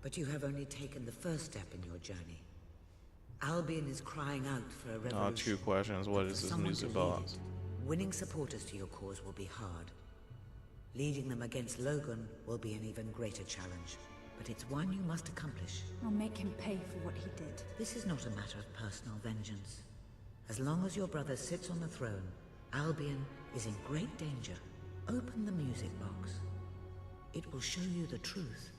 But you have only taken the first step in your journey. Albion is crying out for a revolution. 2 questions. What is this music box? Winning supporters to your cause will be hard. Leading them against Logan will be an even greater challenge. But it's one you must accomplish. I'll make him pay for what he did. This is not a matter of personal vengeance. As long as your brother sits on the throne, Albion is in great danger. Open the music box. It will show you the truth.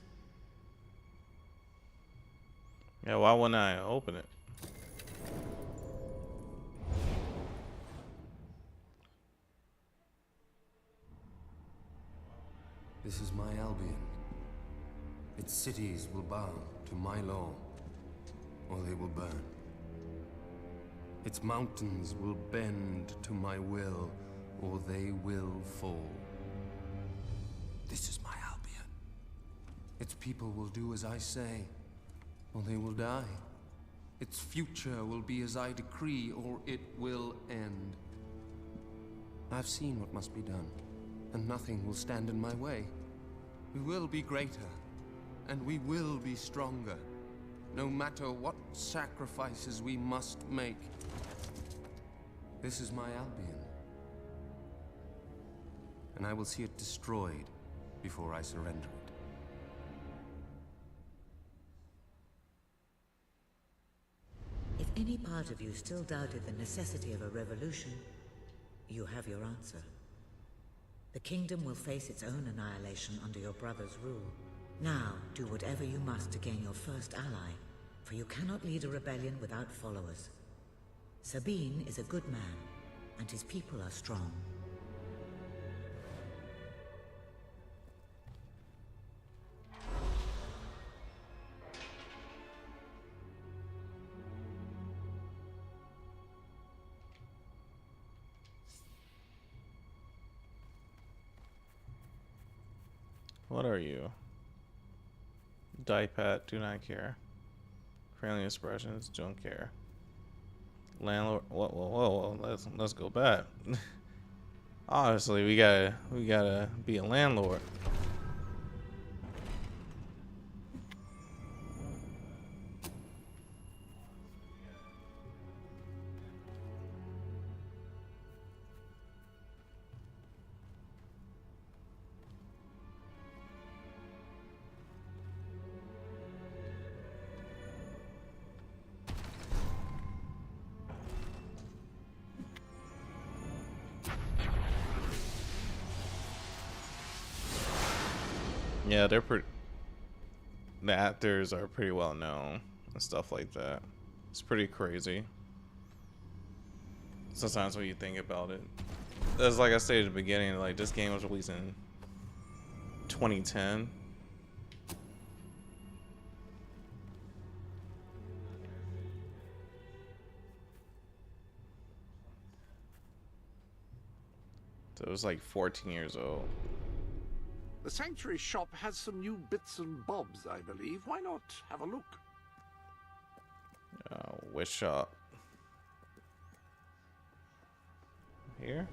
Yeah, why wouldn't I open it? This is my Albion. Its cities will bow to my law, or they will burn. Its mountains will bend to my will, or they will fall. This is my Albion. Its people will do as I say, or they will die. Its future will be as I decree, or it will end. I've seen what must be done, and nothing will stand in my way. We will be greater, and we will be stronger, no matter what sacrifices we must make. This is my Albion, and I will see it destroyed before I surrender it. If any part of you still doubted the necessity of a revolution, you have your answer. The kingdom will face its own annihilation under your brother's rule. Now, do whatever you must to gain your first ally, for you cannot lead a rebellion without followers. Sabine is a good man, and his people are strong. What are you? Die pat, do not care. Friendly expressions, don't care. Landlord, whoa, let's go back. Obviously, we gotta be a landlord. Yeah, they're pretty. The actors are pretty well known and stuff like that. It's pretty crazy. Sometimes when you think about it, as like I said at the beginning, like this game was released in 2010. So it was like 14 years old. The Sanctuary shop has some new bits and bobs, I believe. Why not have a look? Which shop? Here?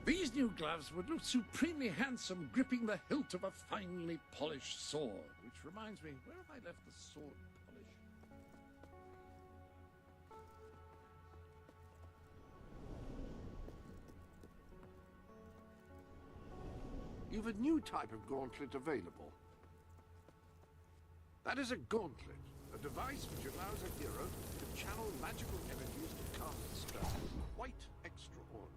These new gloves would look supremely handsome gripping the hilt of a finely polished sword. Which reminds me, where have I left the sword polish? You've a new type of gauntlet available. That is a gauntlet, a device which allows a hero to channel magical energies to cast spells. Quite extraordinary.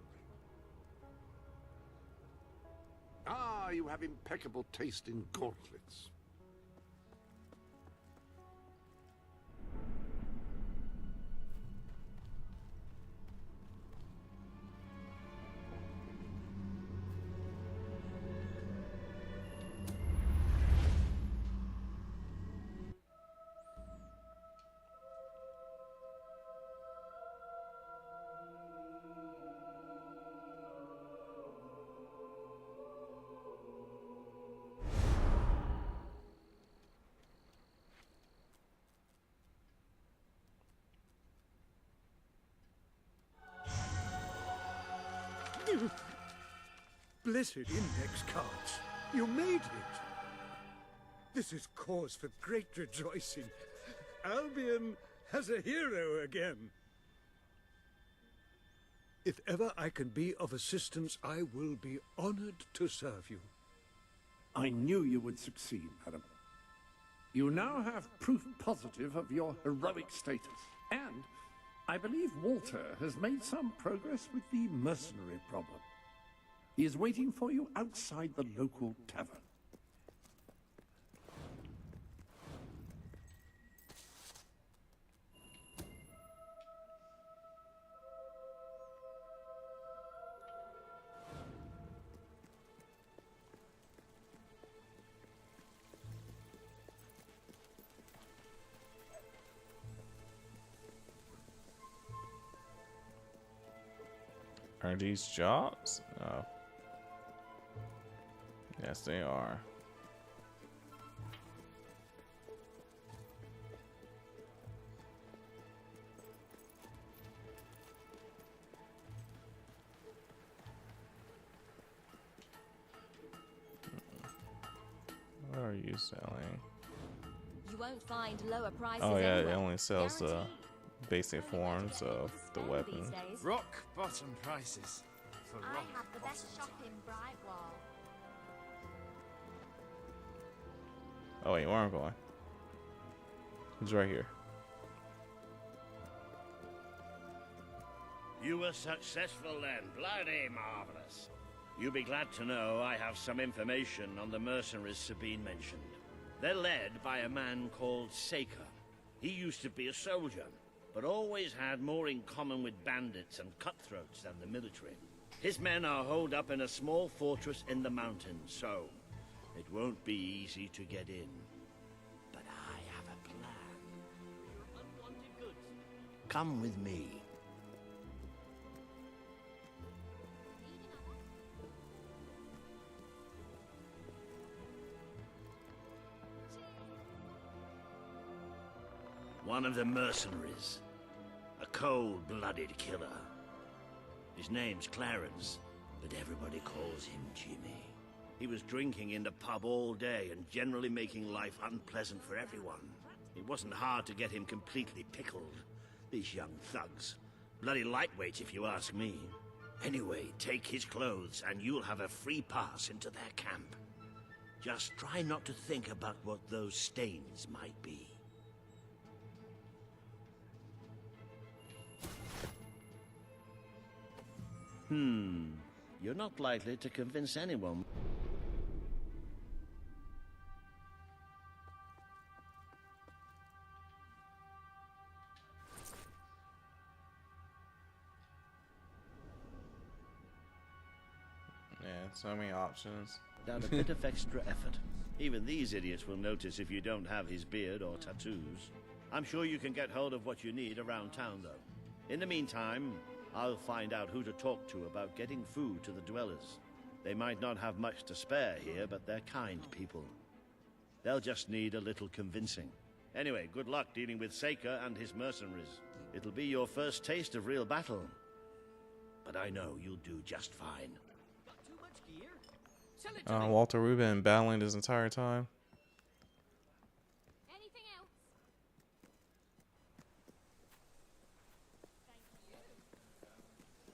Ah, you have impeccable taste in gauntlets. Blessed index cards. You made it. This is cause for great rejoicing. Albion has a hero again. If ever I can be of assistance, I will be honored to serve you. I knew you would succeed, madam. You now have proof positive of your heroic status. And I believe Walter has made some progress with the mercenary problem. He is waiting for you outside the local tavern. Are these jobs? Oh. Yes, they are. What are you selling? You won't find lower prices. Oh yeah, anywhere. it only sells the basic forms of the weapons. Rock bottom prices. For I rock have the best bottom. shop in Brightwall. Oh wait, where am I going? He's right here. You were successful then. Bloody marvelous. You'll be glad to know I have some information on the mercenaries Sabine mentioned. They're led by a man called Saker. He used to be a soldier, but always had more in common with bandits and cutthroats than the military. His men are holed up in a small fortress in the mountains, so it won't be easy to get in. But I have a plan. Unwanted goods. Come with me. One of the mercenaries. A cold-blooded killer. His name's Clarence, but everybody calls him Jimmy. He was drinking in the pub all day and generally making life unpleasant for everyone. It wasn't hard to get him completely pickled. These young thugs. Bloody lightweights, if you ask me. Anyway, take his clothes and you'll have a free pass into their camp. Just try not to think about what those stains might be. You're not likely to convince anyone. Yeah, so many options. Without a bit of extra effort. Even these idiots will notice if you don't have his beard or tattoos. I'm sure you can get hold of what you need around town, though. In the meantime, I'll find out who to talk to about getting food to the dwellers. They might not have much to spare here, but they're kind people. They'll just need a little convincing. Anyway, good luck dealing with Saker and his mercenaries. It'll be your first taste of real battle. But I know you'll do just fine. Got too much gear? Sell it to me. Walter Rubin battling this entire time. Anything else?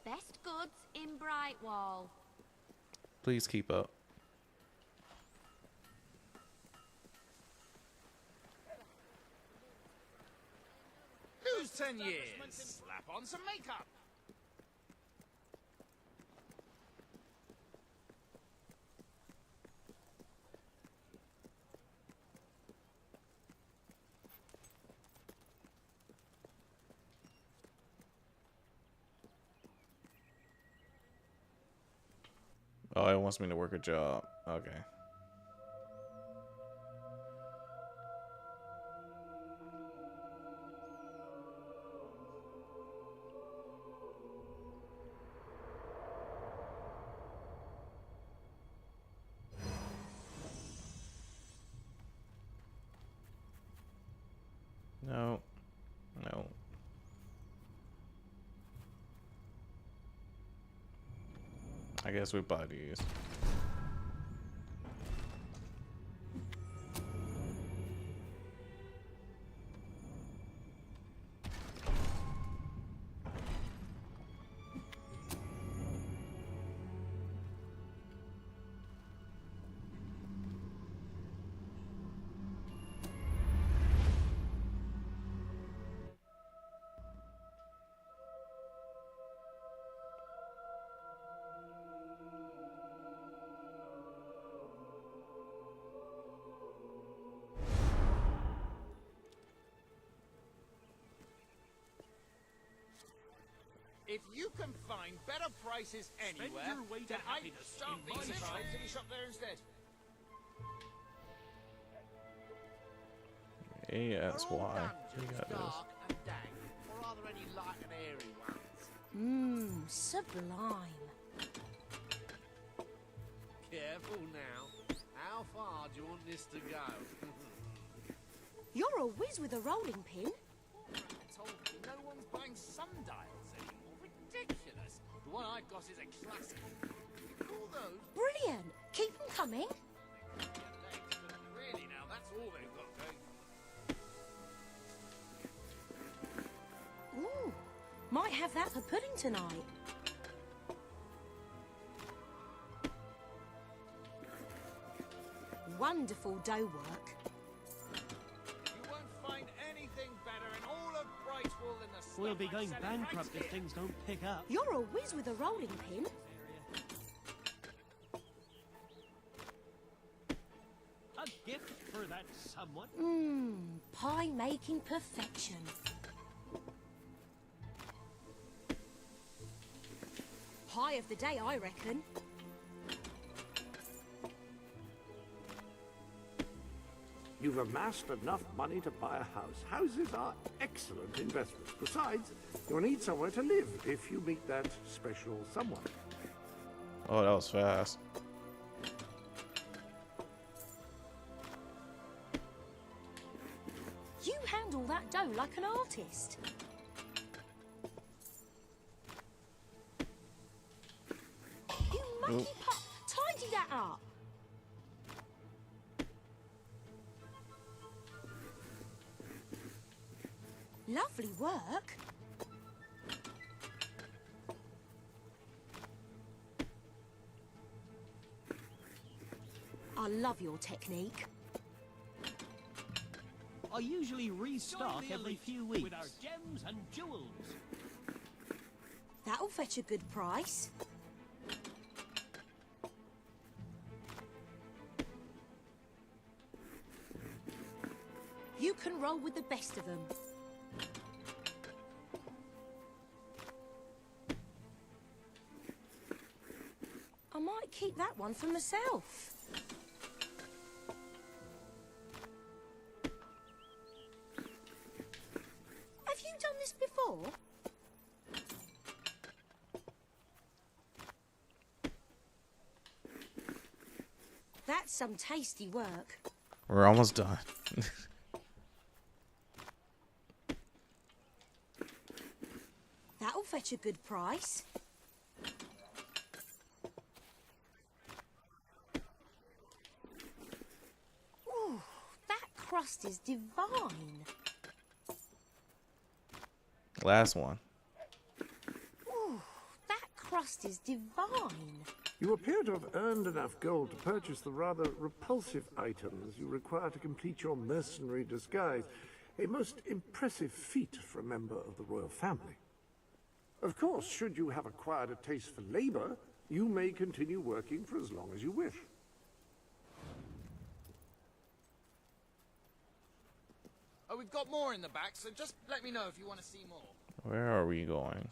Best goods in Brightwall. Please keep up. Who's 10 years? Slap on some makeup. Oh, it wants me to work a job. Okay. No. No. I guess we buy these. If you can find better prices anywhere, then I can start these supplies in the shop there instead. ASY. We got this. And dank, or are there any light and airy ones? Sublime. Careful now. How far do you want this to go? You're a whiz with a rolling pin. I told you no one's buying sundials anymore. Ridiculous. The one I've got is a classic. All those. Brilliant. Keep them coming. Really now, that's all they've got going. Ooh, might have that for pudding tonight. Wonderful dough work. You won't find anything better in all of Brightwall than the stuff We'll be I going sell bankrupt right if here. things don't pick up. You're a whiz with a rolling pin. Pie making perfection. Pie of the day, I reckon. You've amassed enough money to buy a house. Houses are excellent investments. Besides, you'll need somewhere to live if you meet that special someone. Oh, that was fast. You handle that dough like an artist. You mucky pup, tidy that up. Lovely work. I love your technique. I usually restock every few weeks with our gems and jewels. That'll fetch a good price. You can roll with the best of them. I might keep that one for myself. Have you done this before? That's some tasty work. We're almost done. That'll fetch a good price. Ooh, that crust is divine. Last one. Ooh, that crust is divine. You appear to have earned enough gold to purchase the rather repulsive items you require to complete your mercenary disguise. A most impressive feat for a member of the royal family. Of course, should you have acquired a taste for labor, you may continue working for as long as you wish. Oh, we've got more in the back, so just let me know if you want to see more. Where are we going?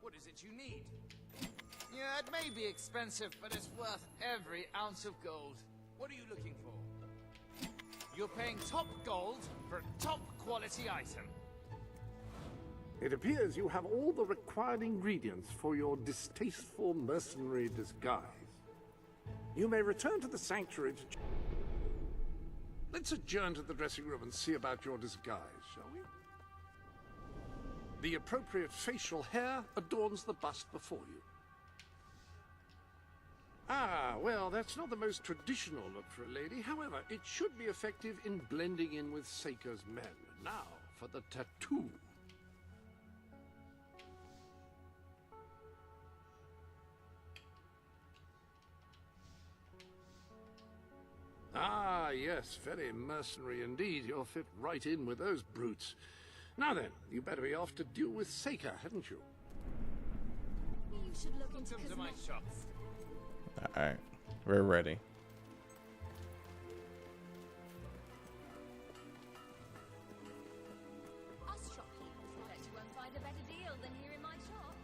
What is it you need? Yeah, it may be expensive, but it's worth every ounce of gold. What are you looking for? You're paying top gold for a top quality item. It appears you have all the required ingredients for your distasteful mercenary disguise. You may return to the sanctuary to... Let's adjourn to the dressing room and see about your disguise, shall we? The appropriate facial hair adorns the bust before you. Ah, well, that's not the most traditional look for a lady. However, it should be effective in blending in with Seika's men. Now, for the tattoo. Ah, yes, very mercenary indeed. You'll fit right in with those brutes. Now then, you better be off to deal with Seika, hadn't you? You should look into Welcome to my shop. Alright, we're ready. Us shopkeepers will bet you won't find a better deal than here in my shop.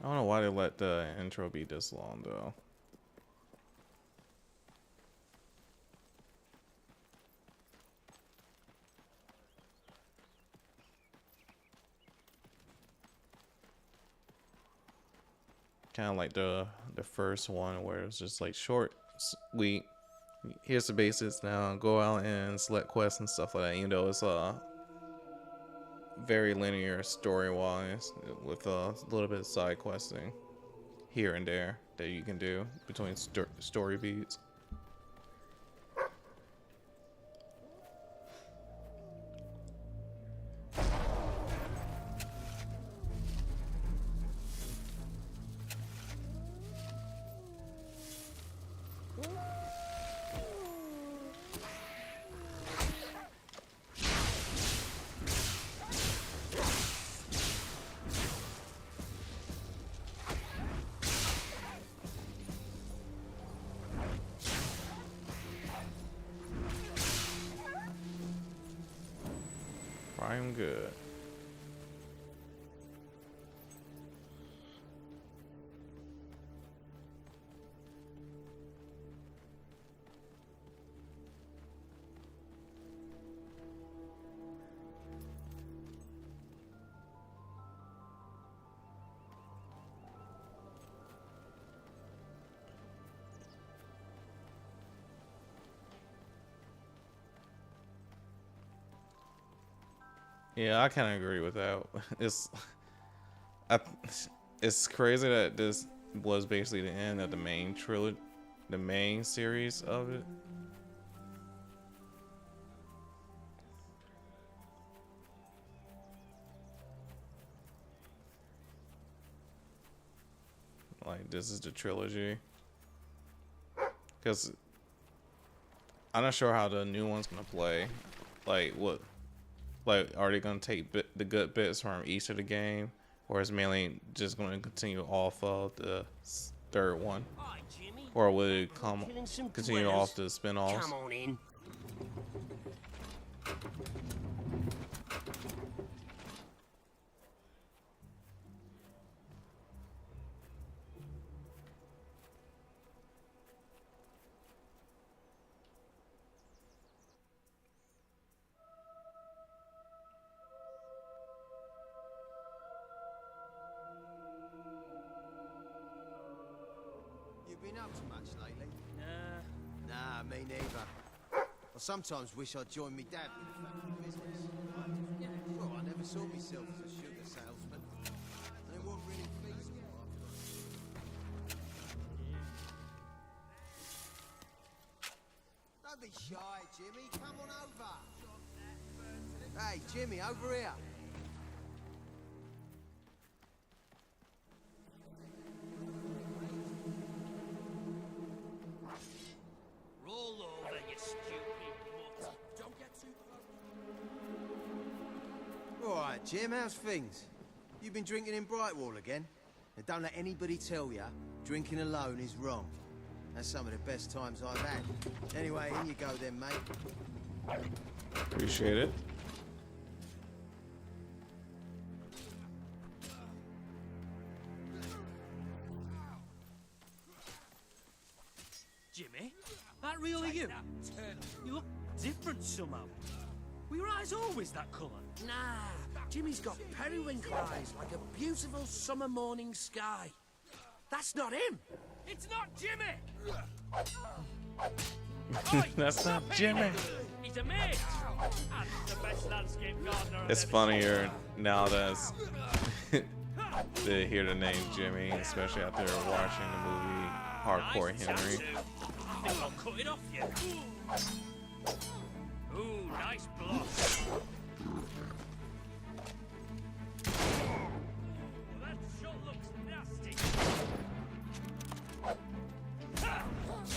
I don't know why they let the intro be this long though. Kind of like the first one where it was just like short, sweet. Here's the basics. Now go out and select quests and stuff like that. You know, it's very linear story wise with a little bit of side questing here and there that you can do between story beats. Fry him good. Yeah, I kind of agree with that. It's crazy that this was basically the end of the main trilogy, the main series of it. Like, this is the trilogy. Because I'm not sure how the new one's gonna play. Like, what? Like, are they gonna take the good bits from each of the game, or is mainly just gonna continue off of the third one, or will it continue off the spin-offs? Come on in. Been up to much lately? Nah, me neither. I sometimes wish I'd joined me dad in the family business. Well, I never saw myself as a sugar salesman, and it wasn't really feasible after. Don't be shy, Jimmy. Come on over. Hey, Jimmy, over here. Alright, Jim, how's things? You been drinking in Brightwall again? Now don't let anybody tell you drinking alone is wrong. That's some of the best times I've had. Anyway, in you go then, mate. Appreciate it. Jimmy, that really you? You look different somehow. Were your eyes always that colour? Nah, Jimmy's got periwinkle eyes like a beautiful summer morning sky. That's not him. It's not Jimmy! That's not Jimmy. He's a mate! And the best landscape gardener I've It's ever funnier now that they hear the name Jimmy, especially after watching the movie Hardcore Henry. I think I'll cut it off you. Ooh, nice block. That shot looks nasty.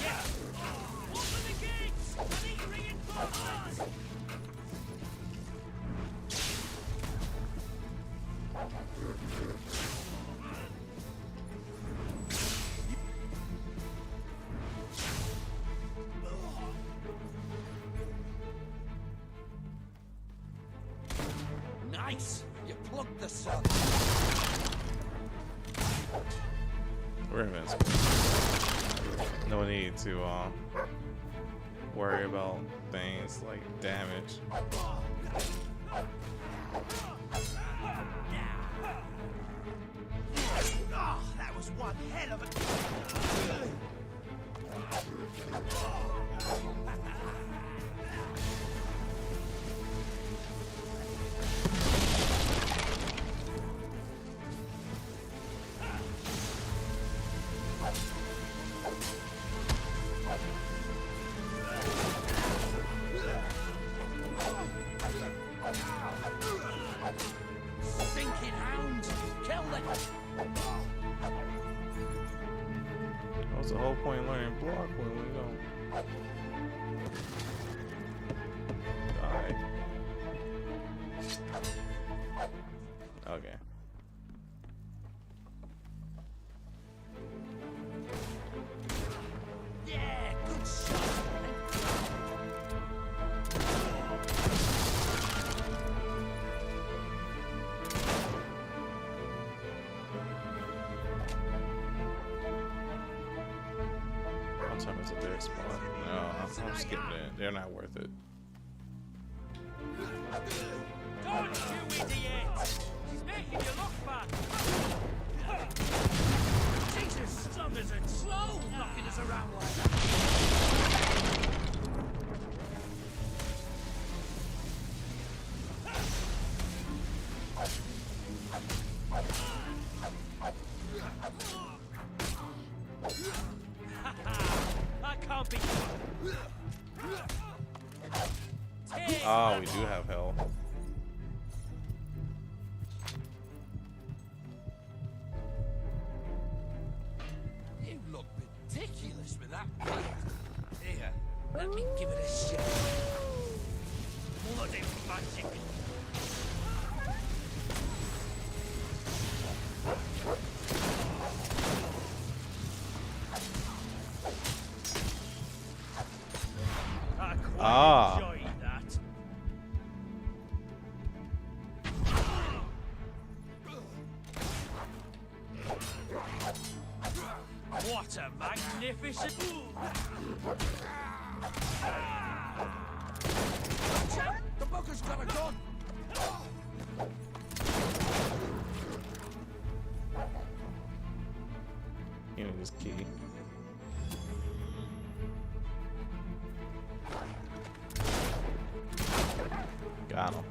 Yeah. Open the gates! I need reinforcements! Nice! You plugged the sun. We're invincible. No need to worry about things like damage. Oh, that was one hell of a... Stinking hound! Kill them! What's the whole point of learning block when we don't die? Okay. Yeah, good shot! time is a big spot. No, I'm skipping it. They're not worth it. Don't you idiot! She's making you look bad! Jesus! Some isn't slow knocking us around like that! I can't be... Oh, we do have hell. You look ridiculous with that beard. Here, let me give it a shake. Bloody magic! Ah. Enjoy that. What a magnificent... The bugger's got a gun! Give me this key. Got him.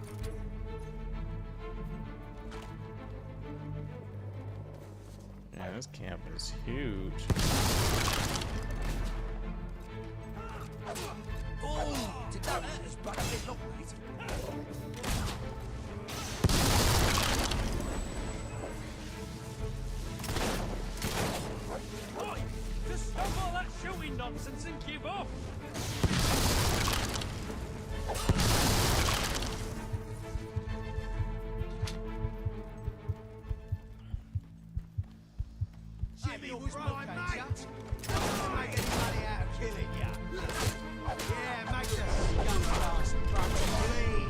Yeah, this camp is huge. Oh, did that hurt us back a bit, look, mate? Oi! Just stop all that shooting nonsense and give up! Jimmy was my mate! Don't make any money out of killing ya! Yeah, make the scumbags bleed!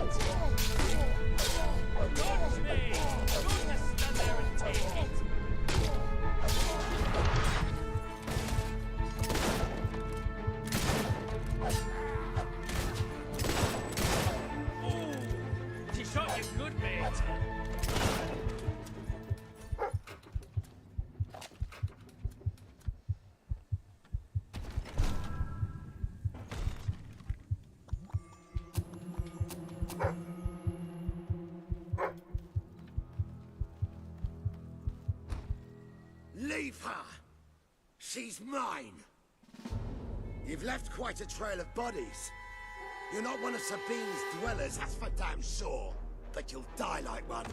Dodge me! Don't just stand there and take it! Ooh! She shot you good, mate! Leave her! She's mine! You've left quite a trail of bodies. You're not one of Sabine's dwellers, that's for damn sure. But you'll die like one.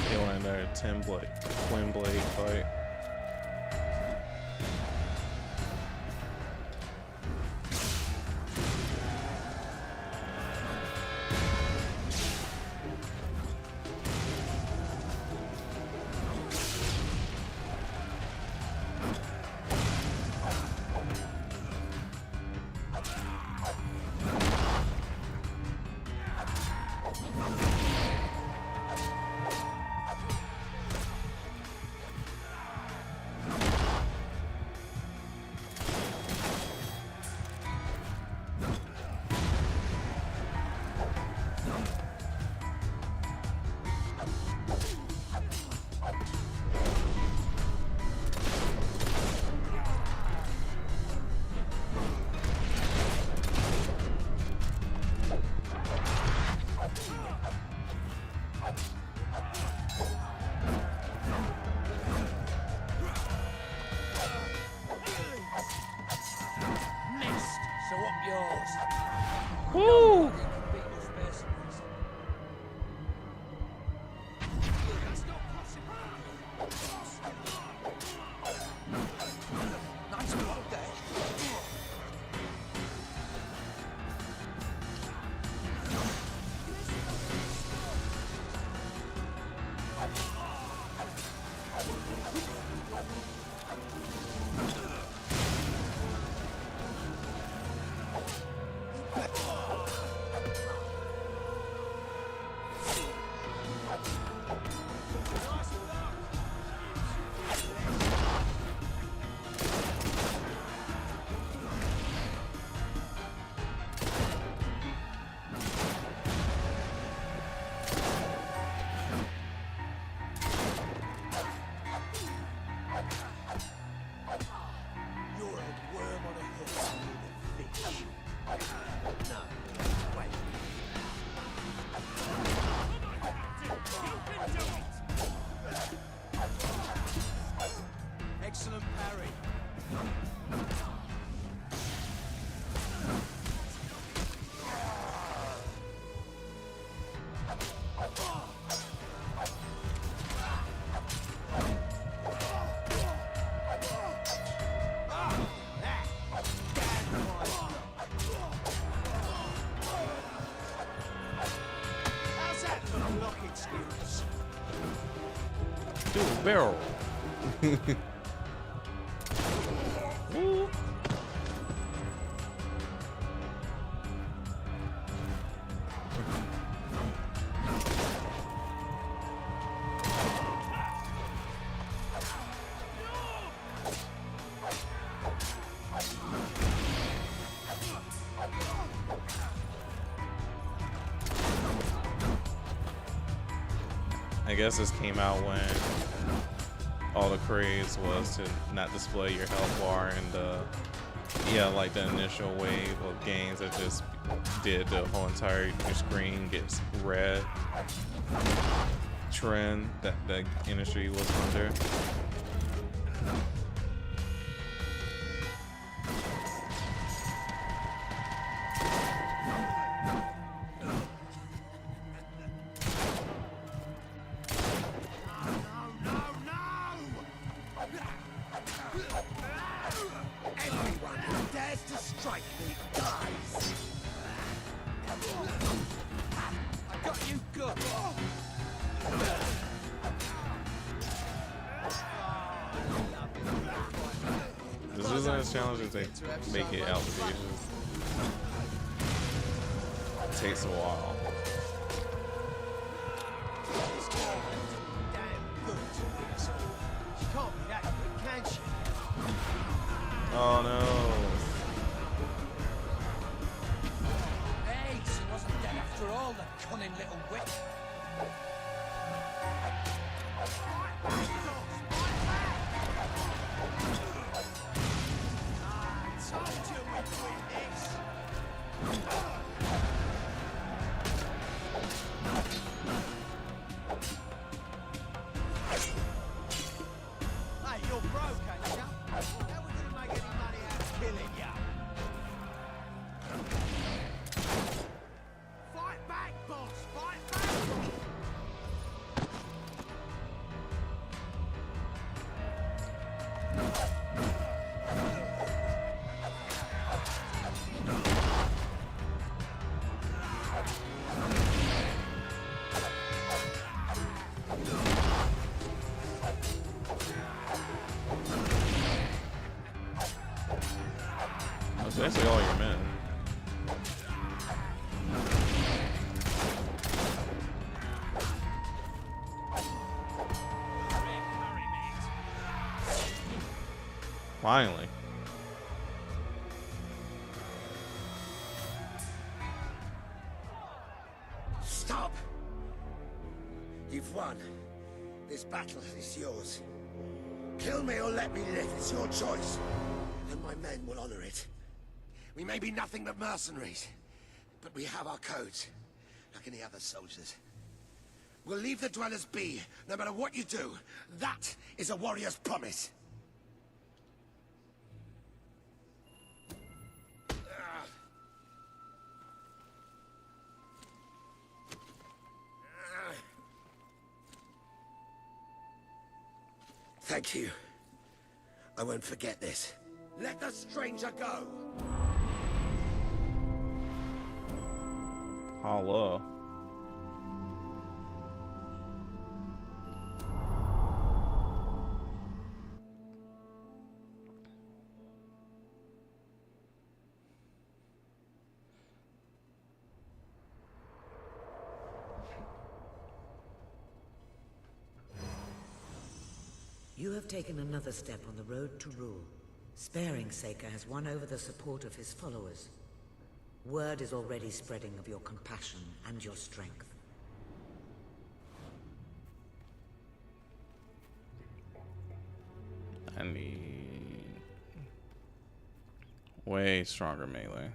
Killing their twin blade fight. Excellent parry. How's that for a blocking skills? Dual barrel. Woo. I guess this came out when all the craze was to not display your health bar, and yeah, like the initial wave of games that just did the whole entire your screen gets red trend that the industry was under. Everyone who dares to strike me dies. I got you good. This isn't as challenging as they make it out to be. It takes a while. Oh no. Hey, she wasn't dead after all, the cunning little witch. Hey, you're broke, ain't you? How are we gonna make any money out of killing you? Fight back, boss! Fight back! That's basically all your men. Finally. Stop! You've won. This battle is yours. Kill me or let me live. It's your choice. And my men will honor it. We may be nothing but mercenaries, but we have our codes, like any other soldiers. We'll leave the dwellers be, no matter what you do. That is a warrior's promise. Thank you. I won't forget this. Let the stranger go! Hello. You have taken another step on the road to rule. Sparing Saker has won over the support of his followers. Word is already spreading of your compassion and your strength. I need way stronger melee.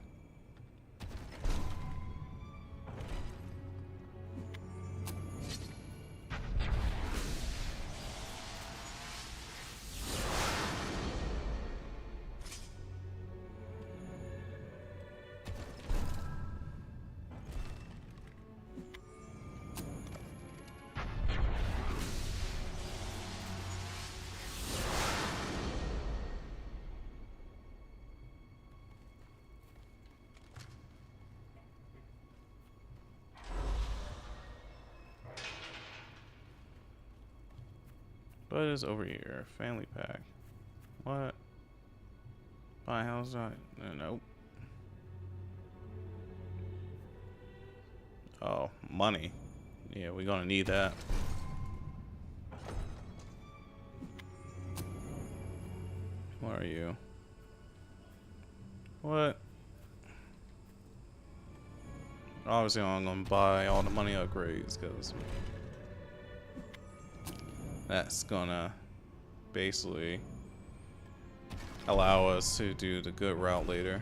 But it's over here. Family pack. What? Buy house? Nope. Oh, money. Yeah, we're gonna need that. What are you? What? Obviously, I'm gonna buy all the money upgrades because that's gonna basically allow us to do the good route later.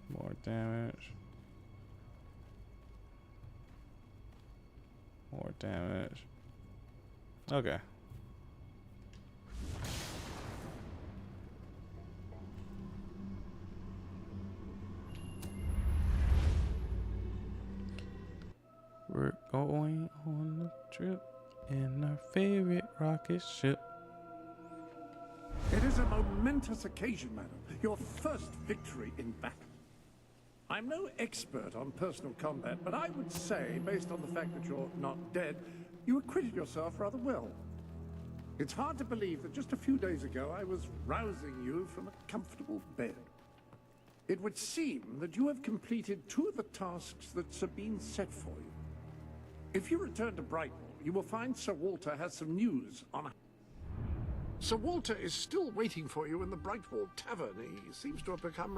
More damage. More damage. Okay. We're going on a trip in our favorite rocket ship. It is a momentous occasion, madam. Your first victory in battle. I'm no expert on personal combat, but I would say, based on the fact that you're not dead, you acquitted yourself rather well. It's hard to believe that just a few days ago I was rousing you from a comfortable bed. It would seem that you have completed 2 of the tasks that Sabine set for you. If you return to Brightwall, you will find Sir Walter has some news on... Sir Walter is still waiting for you in the Brightwall Tavern. He seems to have become...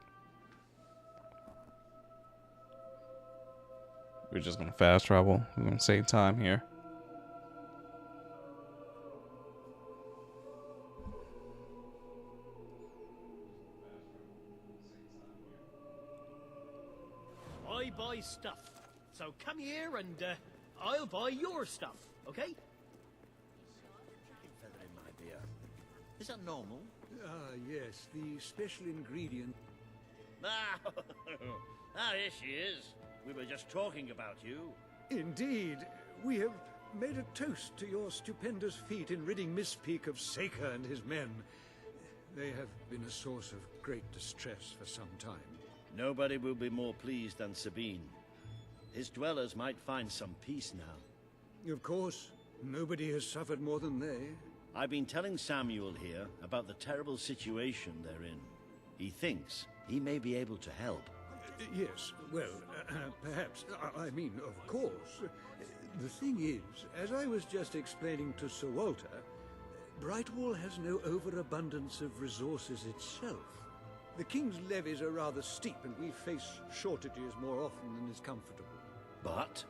We're just gonna fast travel. We're gonna save time here. I buy stuff. So come here and I'll buy your stuff, okay? Chicken feather in my beer. Is that normal? Yes, the special ingredient. Here she is. We were just talking about you. Indeed, we have made a toast to your stupendous feat in ridding Mistpeak of Saker and his men. They have been a source of great distress for some time. Nobody will be more pleased than Sabine. His dwellers might find some peace now. Of course, nobody has suffered more than they. I've been telling Samuel here about the terrible situation they're in. He thinks he may be able to help. Yes, well, perhaps. I mean, of course. The thing is, as I was just explaining to Sir Walter, Brightwall has no overabundance of resources itself. The King's levies are rather steep, and we face shortages more often than is comfortable. But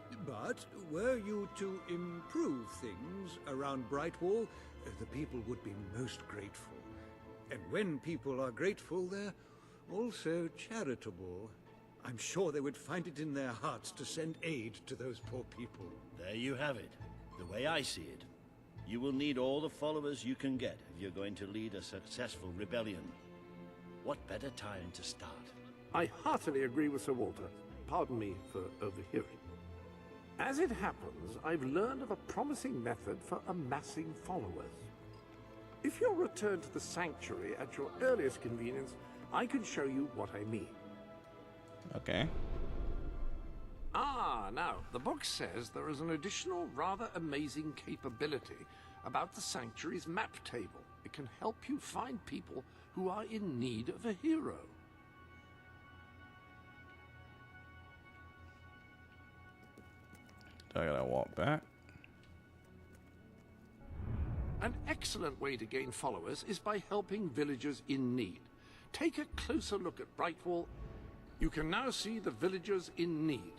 were you to improve things around Brightwall, the people would be most grateful. And when people are grateful, they're also charitable. I'm sure they would find it in their hearts to send aid to those poor people. There you have it. The way I see it. You will need all the followers you can get if you're going to lead a successful rebellion. What better time to start? I heartily agree with Sir Walter. Pardon me for overhearing. As it happens, I've learned of a promising method for amassing followers. If you'll return to the Sanctuary at your earliest convenience, I can show you what I mean. Okay. Now, the book says there is an additional, rather amazing capability about the Sanctuary's map table. It can help you find people who are in need of a hero. I gotta walk back. An excellent way to gain followers is by helping villagers in need. Take a closer look at Brightwall. You can now see the villagers in need.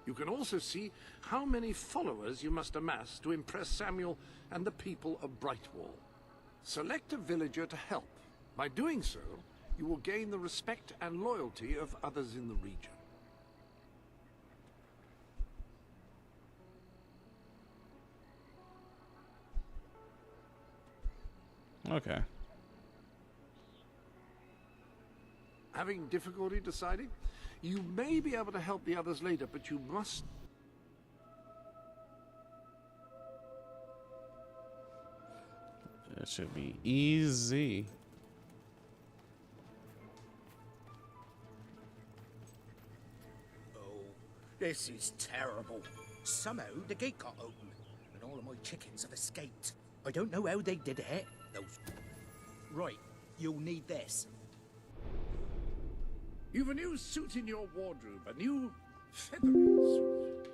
You can also see how many followers you must amass to impress Samuel and the people of Brightwall. Select a villager to help. By doing so, you will gain the respect and loyalty of others in the region. Okay. Having difficulty deciding? You may be able to help the others later, but you must... It should be easy. This is terrible. Somehow the gate got open, and all of my chickens have escaped. I don't know how they did it. Those... Right, you'll need this. You've a new suit in your wardrobe, a new feathery suit.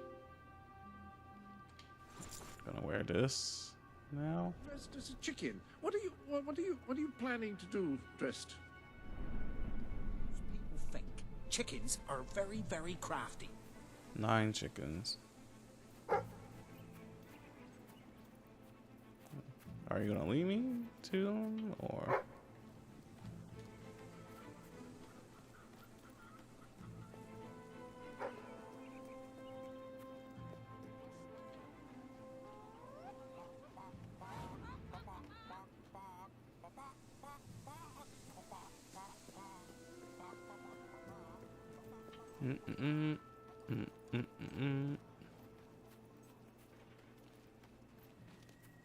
Gonna wear this now. Dressed as a chicken. What are you planning to do dressed? People think chickens are very, very crafty. 9 chickens. Are you gonna lead me to them, or?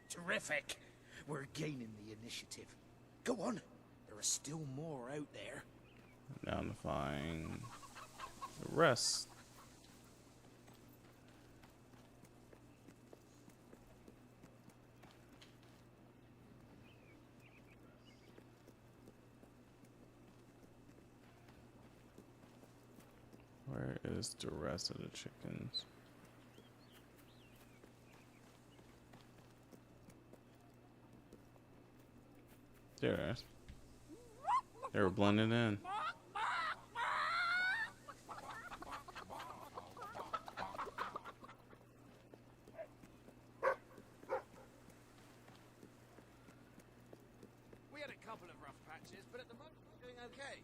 Terrific. We're gaining the initiative. Go on. There are still more out there. Down to find the rest. Where is the rest of the chickens? There it is. They were blending in. We had a couple of rough patches, but at the moment we're doing okay.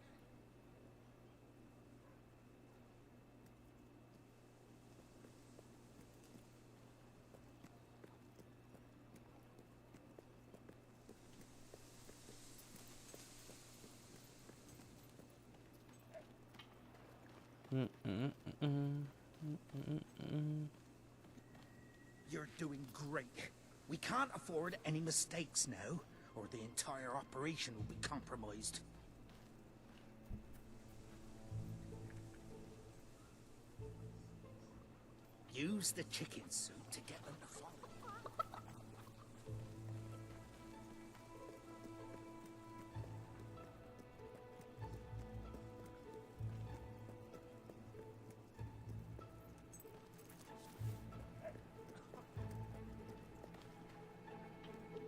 You're doing great. We can't afford any mistakes now, or the entire operation will be compromised. Use the chicken suit to get them to follow.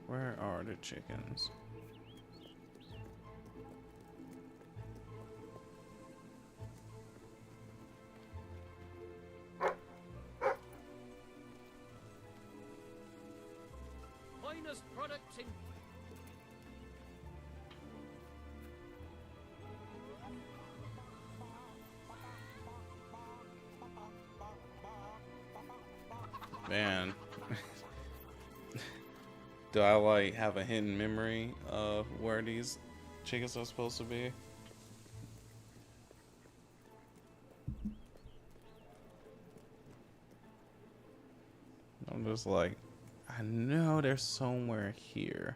Where are the chickens? Finest product in... Man. Do I like have a hidden memory of where these chickens are supposed to be? I'm just like, I know they're somewhere here.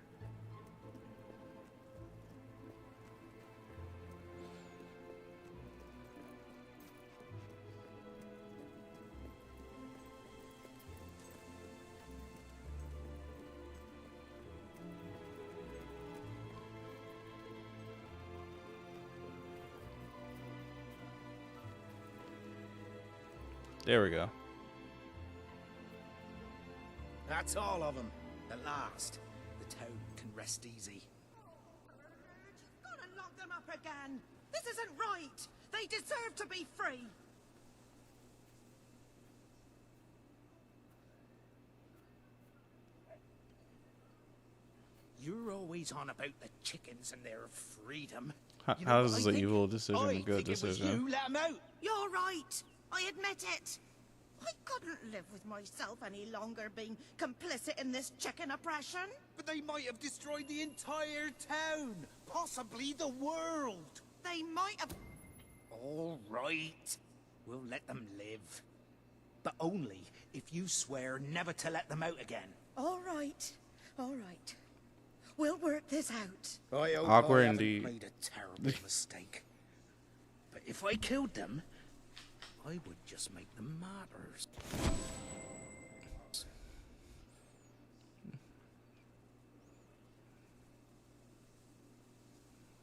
There we go. That's all of them. At last, the town can rest easy. You've got to lock them up again. This isn't right. They deserve to be free. You're always on about the chickens and their freedom. How is this an evil decision a good decision? You let them out. You're right. I admit it. I couldn't live with myself any longer being complicit in this chicken oppression. But they might have destroyed the entire town. Possibly the world. They might have... All right. We'll let them live. But only if you swear never to let them out again. All right. All right. We'll work this out. I hope Awkward I haven't indeed. made a terrible mistake. But if I killed them, I would just make them martyrs.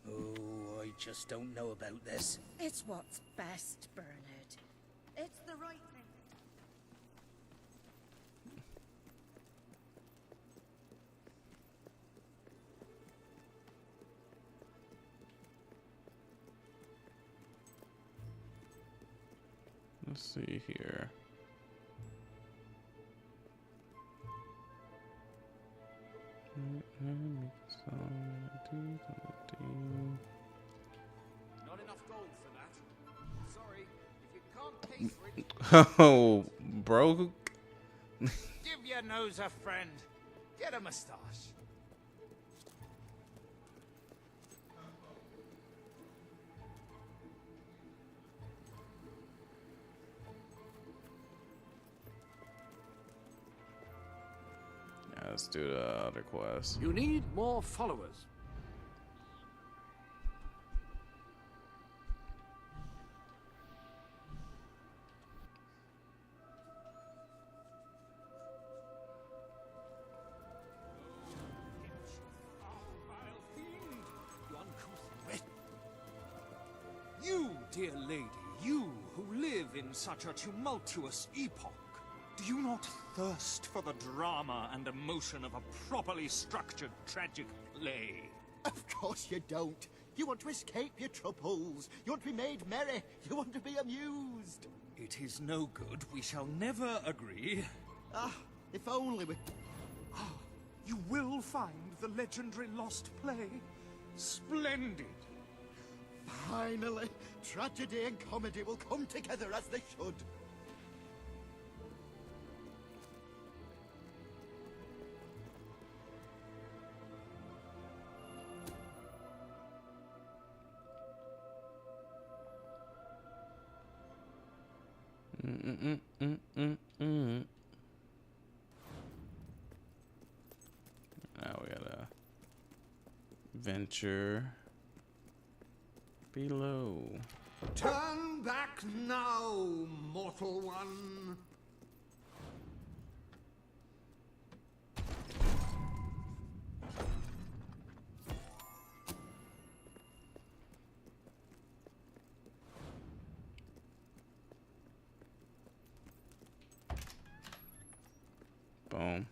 Oh, I just don't know about this. It's what's best, Bernard. It's the right thing. Let's see here. Not enough gold for that. Sorry, if you can't pay for it, Oh, bro. give your nose a friend. Get a moustache. Yeah, let's do the other quest. You need more followers. You, dear lady, you who live in such a tumultuous epoch, do you not thirst for the drama and emotion of a properly structured tragic play? Of course you don't. You want to escape your troubles. You want to be made merry. You want to be amused. It is no good. We shall never agree. Ah, if only we... Ah, you will find the legendary lost play. Splendid. Finally, tragedy and comedy will come together as they should. Now we gotta venture below. Turn back now, mortal one. Boom.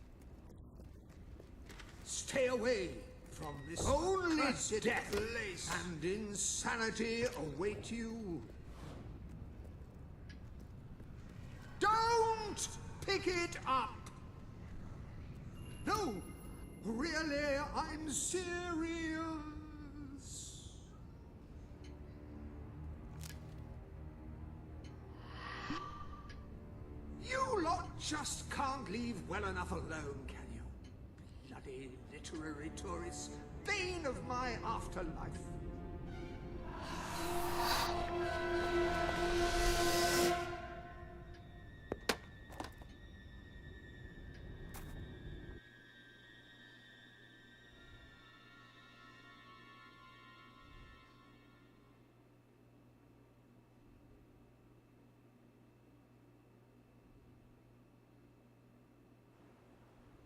Stay away from this Only accursed death place, and insanity await you. Don't pick it up! No, really, I'm serious. You lot just can't leave well enough alone, can you? Bloody literary tourists, bane of my afterlife.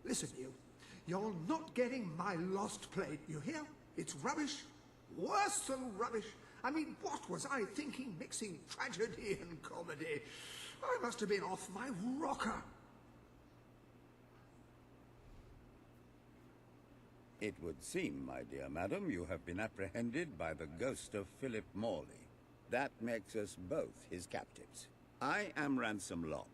Listen, you're not getting my lost plate, you hear? It's rubbish. Worse than rubbish. I mean, what was I thinking mixing tragedy and comedy? I must have been off my rocker. It would seem, my dear madam, you have been apprehended by the ghost of Philip Morley. That makes us both his captives. I am Ransom Locke.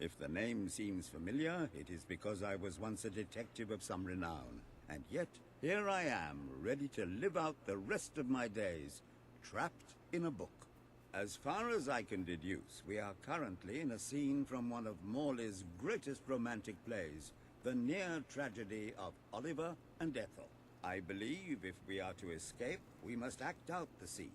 If the name seems familiar, it is because I was once a detective of some renown. And yet, here I am, ready to live out the rest of my days, trapped in a book. As far as I can deduce, we are currently in a scene from one of Morley's greatest romantic plays, The Near Tragedy of Oliver and Ethel. I believe if we are to escape, we must act out the scene.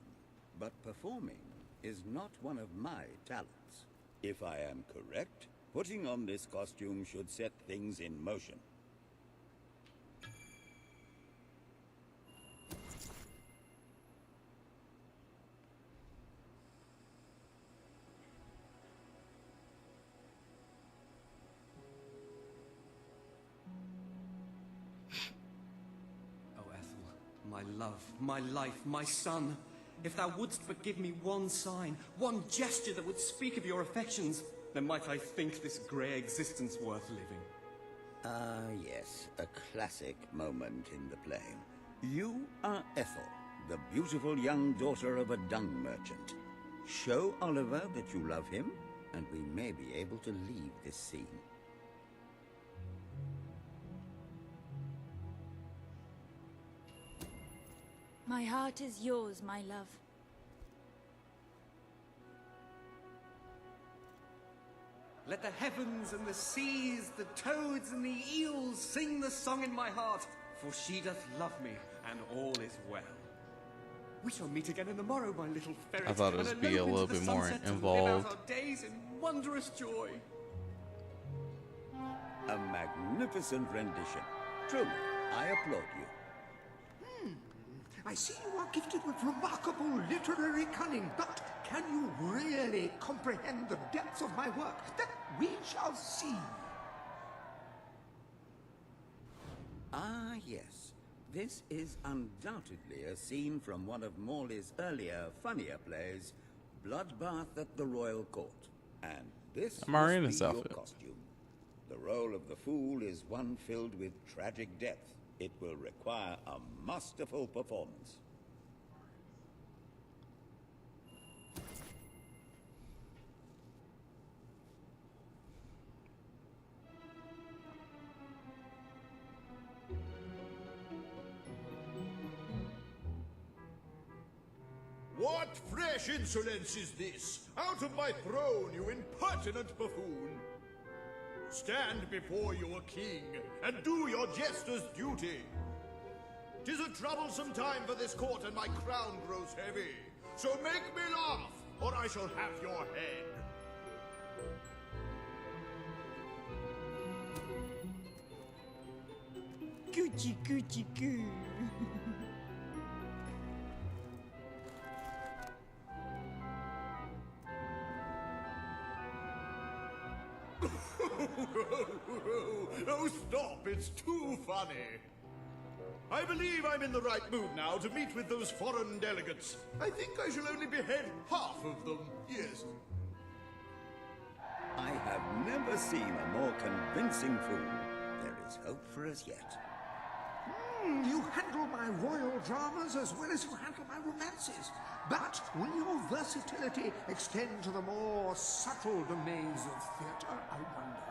But performing is not one of my talents. If I am correct, putting on this costume should set things in motion. love, my life, my son, if thou wouldst but give me one sign, one gesture that would speak of your affections, then might I think this grey existence worth living. Ah, yes, a classic moment in the play. You are Ethel, the beautiful young daughter of a dung merchant. Show Oliver that you love him, and we may be able to leave this scene. My heart is yours, my love. Let the heavens and the seas, the toads and the eels sing the song in my heart, for she doth love me, and all is well. We shall meet again in the morrow, my little ferret. I thought it was be a little bit more involved. Live out our days in wondrous joy. A magnificent rendition. Truly, I applaud you. I see you are gifted with remarkable literary cunning, but can you really comprehend the depths of my work? That we shall see. Ah, yes. This is undoubtedly a scene from one of Morley's earlier, funnier plays, Bloodbath at the Royal Court. And this Omar must be your outfit. costume. The role of the fool is one filled with tragic depth. It will require a masterful performance. What fresh insolence is this? Out of my throne, you impertinent buffoon! Stand before your king, and do your jester's duty. 'Tis a troublesome time for this court, and my crown grows heavy. So make me laugh, or I shall have your head. Coochie coochie coo. Oh, stop, it's too funny. I believe I'm in the right mood now to meet with those foreign delegates. I think I shall only behead half of them, yes. I have never seen a more convincing fool. There is hope for us yet. You handle my royal dramas as well as you handle my romances. But will your versatility extend to the more subtle domains of theatre, I wonder?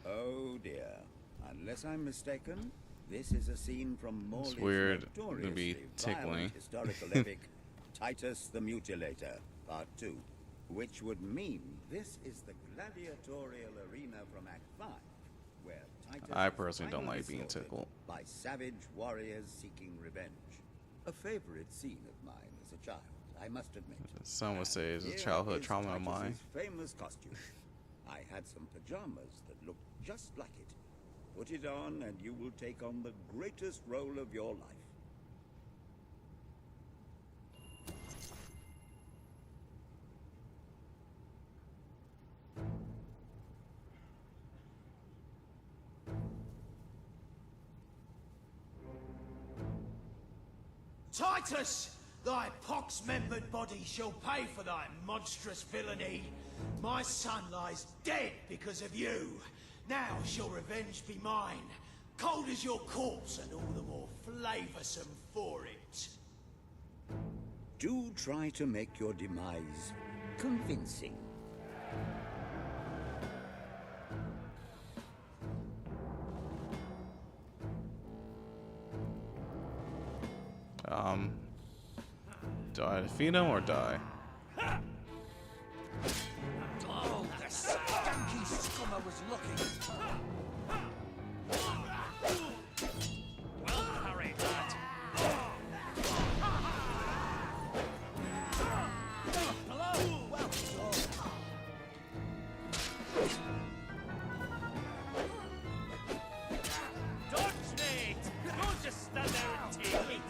Oh dear. Unless I'm mistaken, this is a scene from Morley's weird to notoriously be tickling. violent historical epic, Titus the Mutilator, Part 2, which would mean this is the gladiatorial arena from Act 5, where Titus I is personally don't finally like being assaulted tickled. by savage warriors seeking revenge. A favorite scene of mine as a child, I must admit. Some would say it's a Here childhood is trauma of mine. Titus's famous costume. I had some pajamas that looked just like it. Put it on and you will take on the greatest role of your life. Titus, thy pox-membered body shall pay for thy monstrous villainy. My son lies dead because of you. Now shall revenge be mine, cold as your corpse and all the more flavoursome for it. Do try to make your demise convincing. Do I defeat him or die? Oh, the skanky scummer was looking. Well parried, lad. Hello, well done. Dodge, mate! Don't just stand there and take it.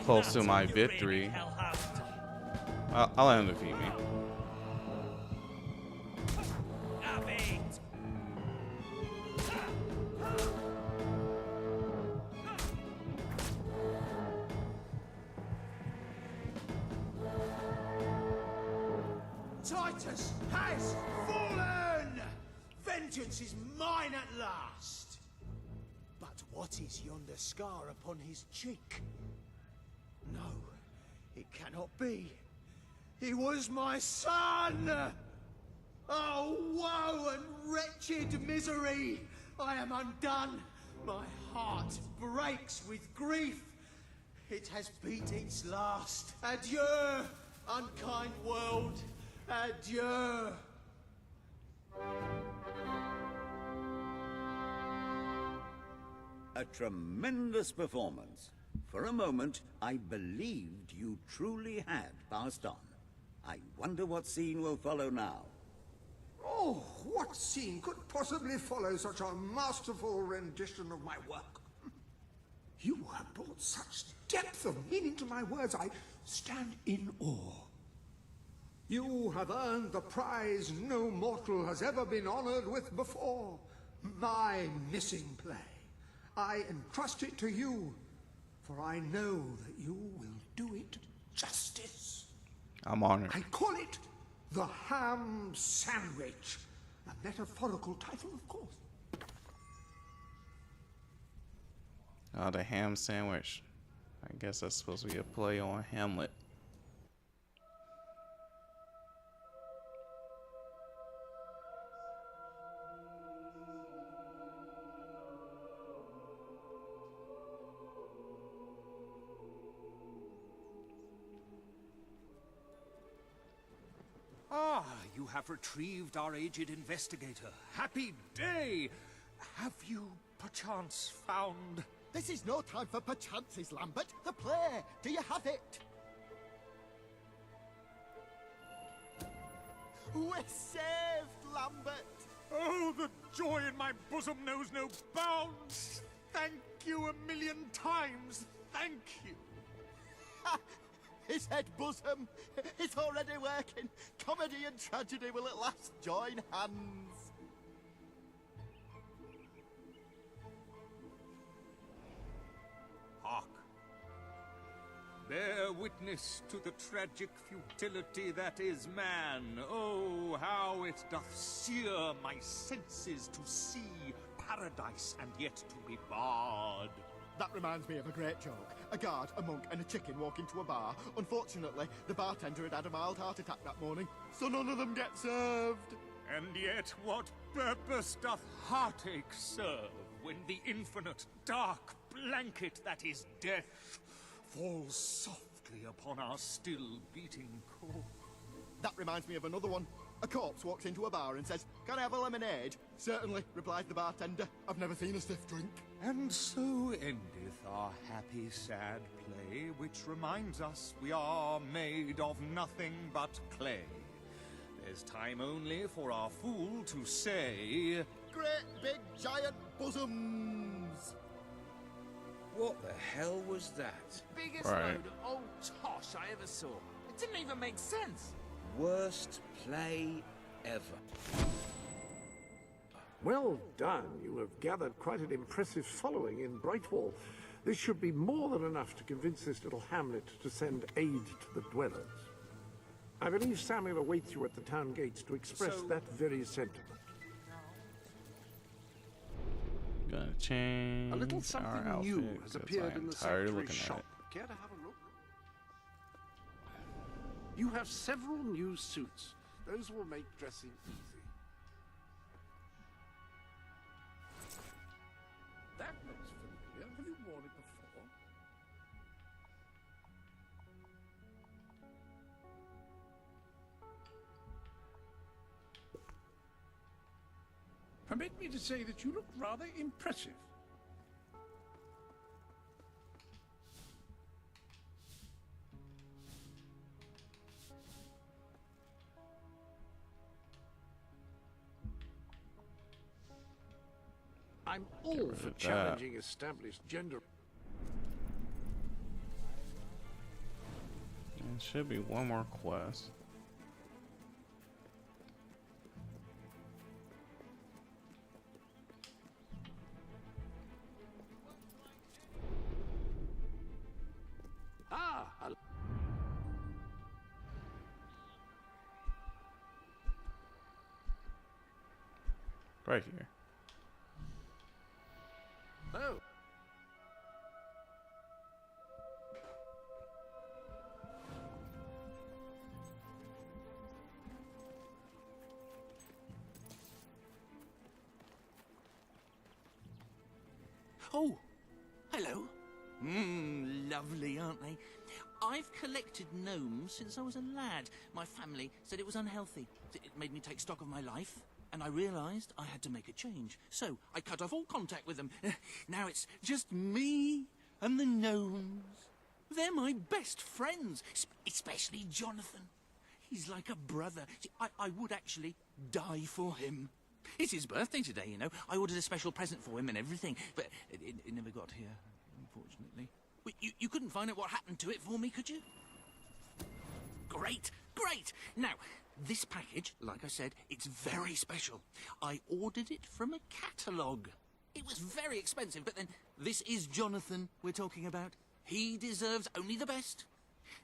close to my victory. I'll let him defeat me. Titus has fallen! Vengeance is mine at last! But what is yonder scar upon his cheek? No, it cannot be. He was my son! Oh, woe and wretched misery! I am undone. My heart breaks with grief. It has beat its last. Adieu, unkind world. Adieu. A tremendous performance. For a moment, I believed you truly had passed on. I wonder what scene will follow now. Oh, what scene could possibly follow such a masterful rendition of my work? You have brought such depth of meaning to my words, I stand in awe. You have earned the prize no mortal has ever been honored with before. My missing play. I entrust it to you, for I know that you will do it justice. I'm honored. I call it the Ham Sandwich. A metaphorical title, of course. Oh, the ham sandwich. I guess that's supposed to be a play on Hamlet. Ah, you have retrieved our aged investigator. Happy day! Have you perchance found... This is no time for perchances, Lambert. The play. Do you have it? We're saved, Lambert. Oh, the joy in my bosom knows no bounds. Thank you a million times. Thank you. His head bosom. It's already working. Comedy and tragedy will at last join hands. Hark. Bear witness to the tragic futility that is man. Oh, how it doth sear my senses to see paradise and yet to be barred. That reminds me of a great joke. A guard, a monk, and a chicken walk into a bar. Unfortunately, the bartender had had a mild heart attack that morning, so none of them get served. And yet what purpose doth heartache serve when the infinite dark blanket that is death falls softly upon our still beating core? That reminds me of another one. A corpse walks into a bar and says, "Can I have a lemonade?" "Certainly," replies the bartender. "I've never seen a stiff drink." And so endeth our happy sad play, which reminds us we are made of nothing but clay. There's time only for our fool to say, "Great big giant bosoms." What the hell was that? Biggest load of old tosh I ever saw. It didn't even make sense. Worst play ever. Well done. You have gathered quite an impressive following in Brightwall. This should be more than enough to convince this little hamlet to send aid to the dwellers. I believe Samuel awaits you at the town gates to express that very sentiment. Gonna change A little our something outfit new has 'cause appeared I'm in the tired of sanctuary looking shop. at it. Care to have a look? You have several new suits. Those will make dressing easy. That looks familiar. Have you worn it before? Permit me to say that you look rather impressive. I'm all for challenging established gender. Should be one more quest. Right here. Oh. Oh, hello. Lovely, aren't they? I've collected gnomes since I was a lad. My family said it was unhealthy. It made me take stock of my life, and I realised I had to make a change. So I cut off all contact with them. Now it's just me and the gnomes. They're my best friends, especially Jonathan. He's like a brother. I would actually die for him. It's his birthday today, you know. I ordered a special present for him and everything, but it never got here, unfortunately. You couldn't find out what happened to it for me, could you? Great, great! Now, this package, like I said, it's very special. I ordered it from a catalogue. It was very expensive, but then this is Jonathan we're talking about. He deserves only the best.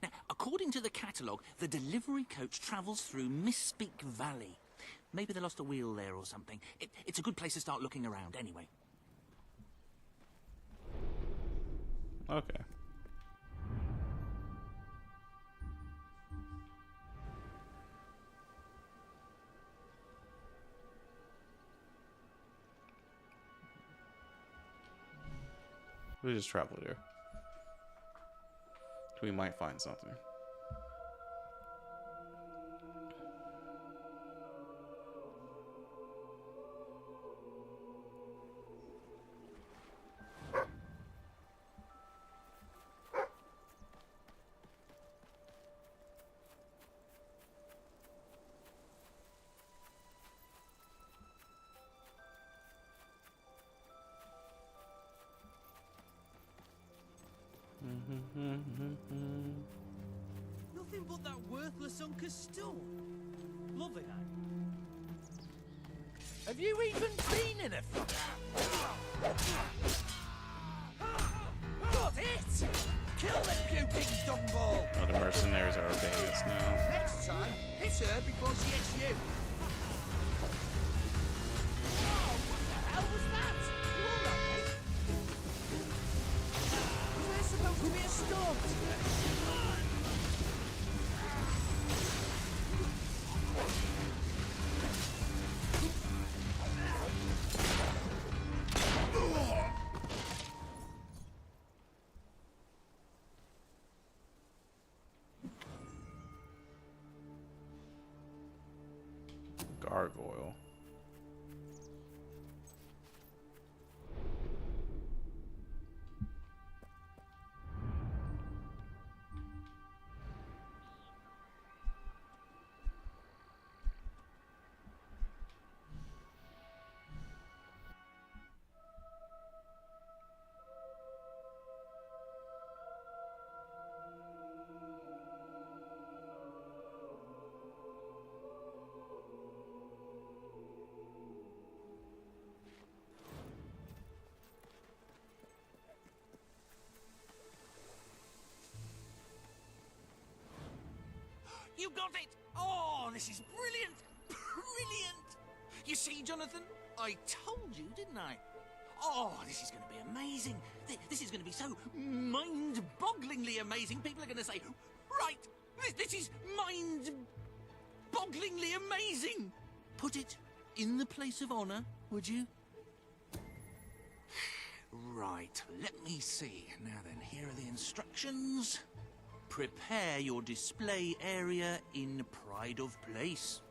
Now, according to the catalogue, the delivery coach travels through Misspeak Valley. Maybe they lost a wheel there or something. It's a good place to start looking around, anyway. Okay. We just traveled here. We might find something. Nothing but that worthless hunk of stone. Loving it. Have you even been in a fight? Got it! Kill the puking dungball! Oh, the mercenaries are obeying us now. Next time, hit her before she hits you. Oh, what the hell was that? You all right, mate? Was there supposed to be a storm today? Gargoyle. You got it! Oh, this is brilliant! Brilliant! You see, Jonathan? I told you, didn't I? Oh, this is going to be amazing. This is going to be so mind-bogglingly amazing. People are going to say, right, this is mind-bogglingly amazing. Put it in the place of honour, would you? Right, let me see. Now then, here are the instructions. Prepare your display area in pride of place.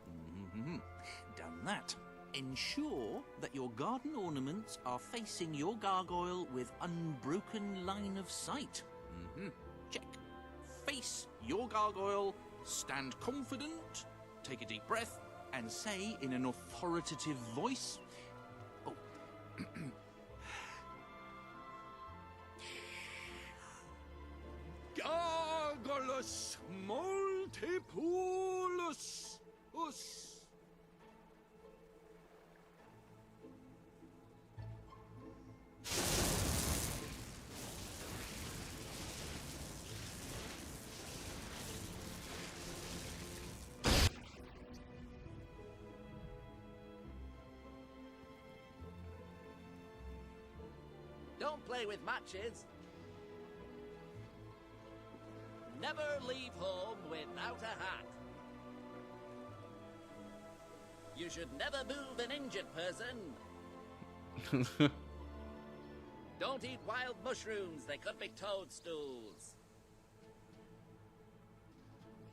Done that. Ensure that your garden ornaments are facing your gargoyle with unbroken line of sight. Check. Face your gargoyle, stand confident, take a deep breath, and say in an authoritative voice, oh, Gargulus Hipulus! Us! Don't play with matches. Never leave home without a hat. You should never move an injured person. Don't eat wild mushrooms, they could be toadstools.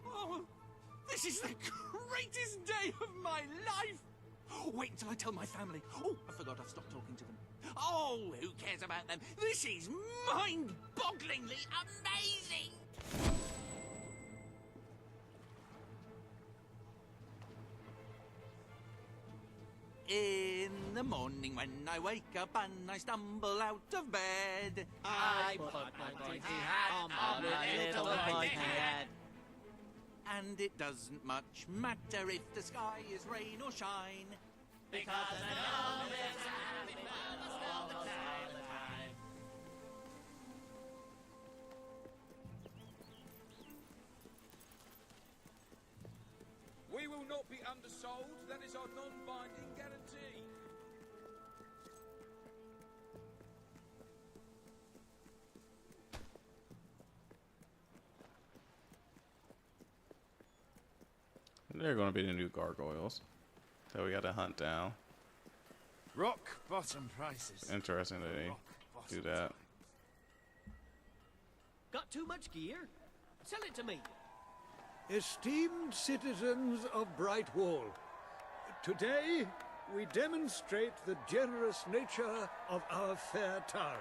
Oh, this is the greatest day of my life! Wait until I tell my family. Oh, I forgot I've stopped talking to them. Oh, who cares about them? This is mind-bogglingly amazing! In the morning when I wake up and I stumble out of bed, I put my pointy hat on my little pointy head. And it doesn't much matter if the sky is rain or shine, Because I know there's a happy birthday all the time. We will not be undersold. That is our non-binding guarantee. They're going to be the new gargoyles that we got to hunt down. Rock bottom prices. Interesting that they do that. Got too much gear? Sell it to me. Esteemed citizens of Brightwall, today we demonstrate the generous nature of our fair town.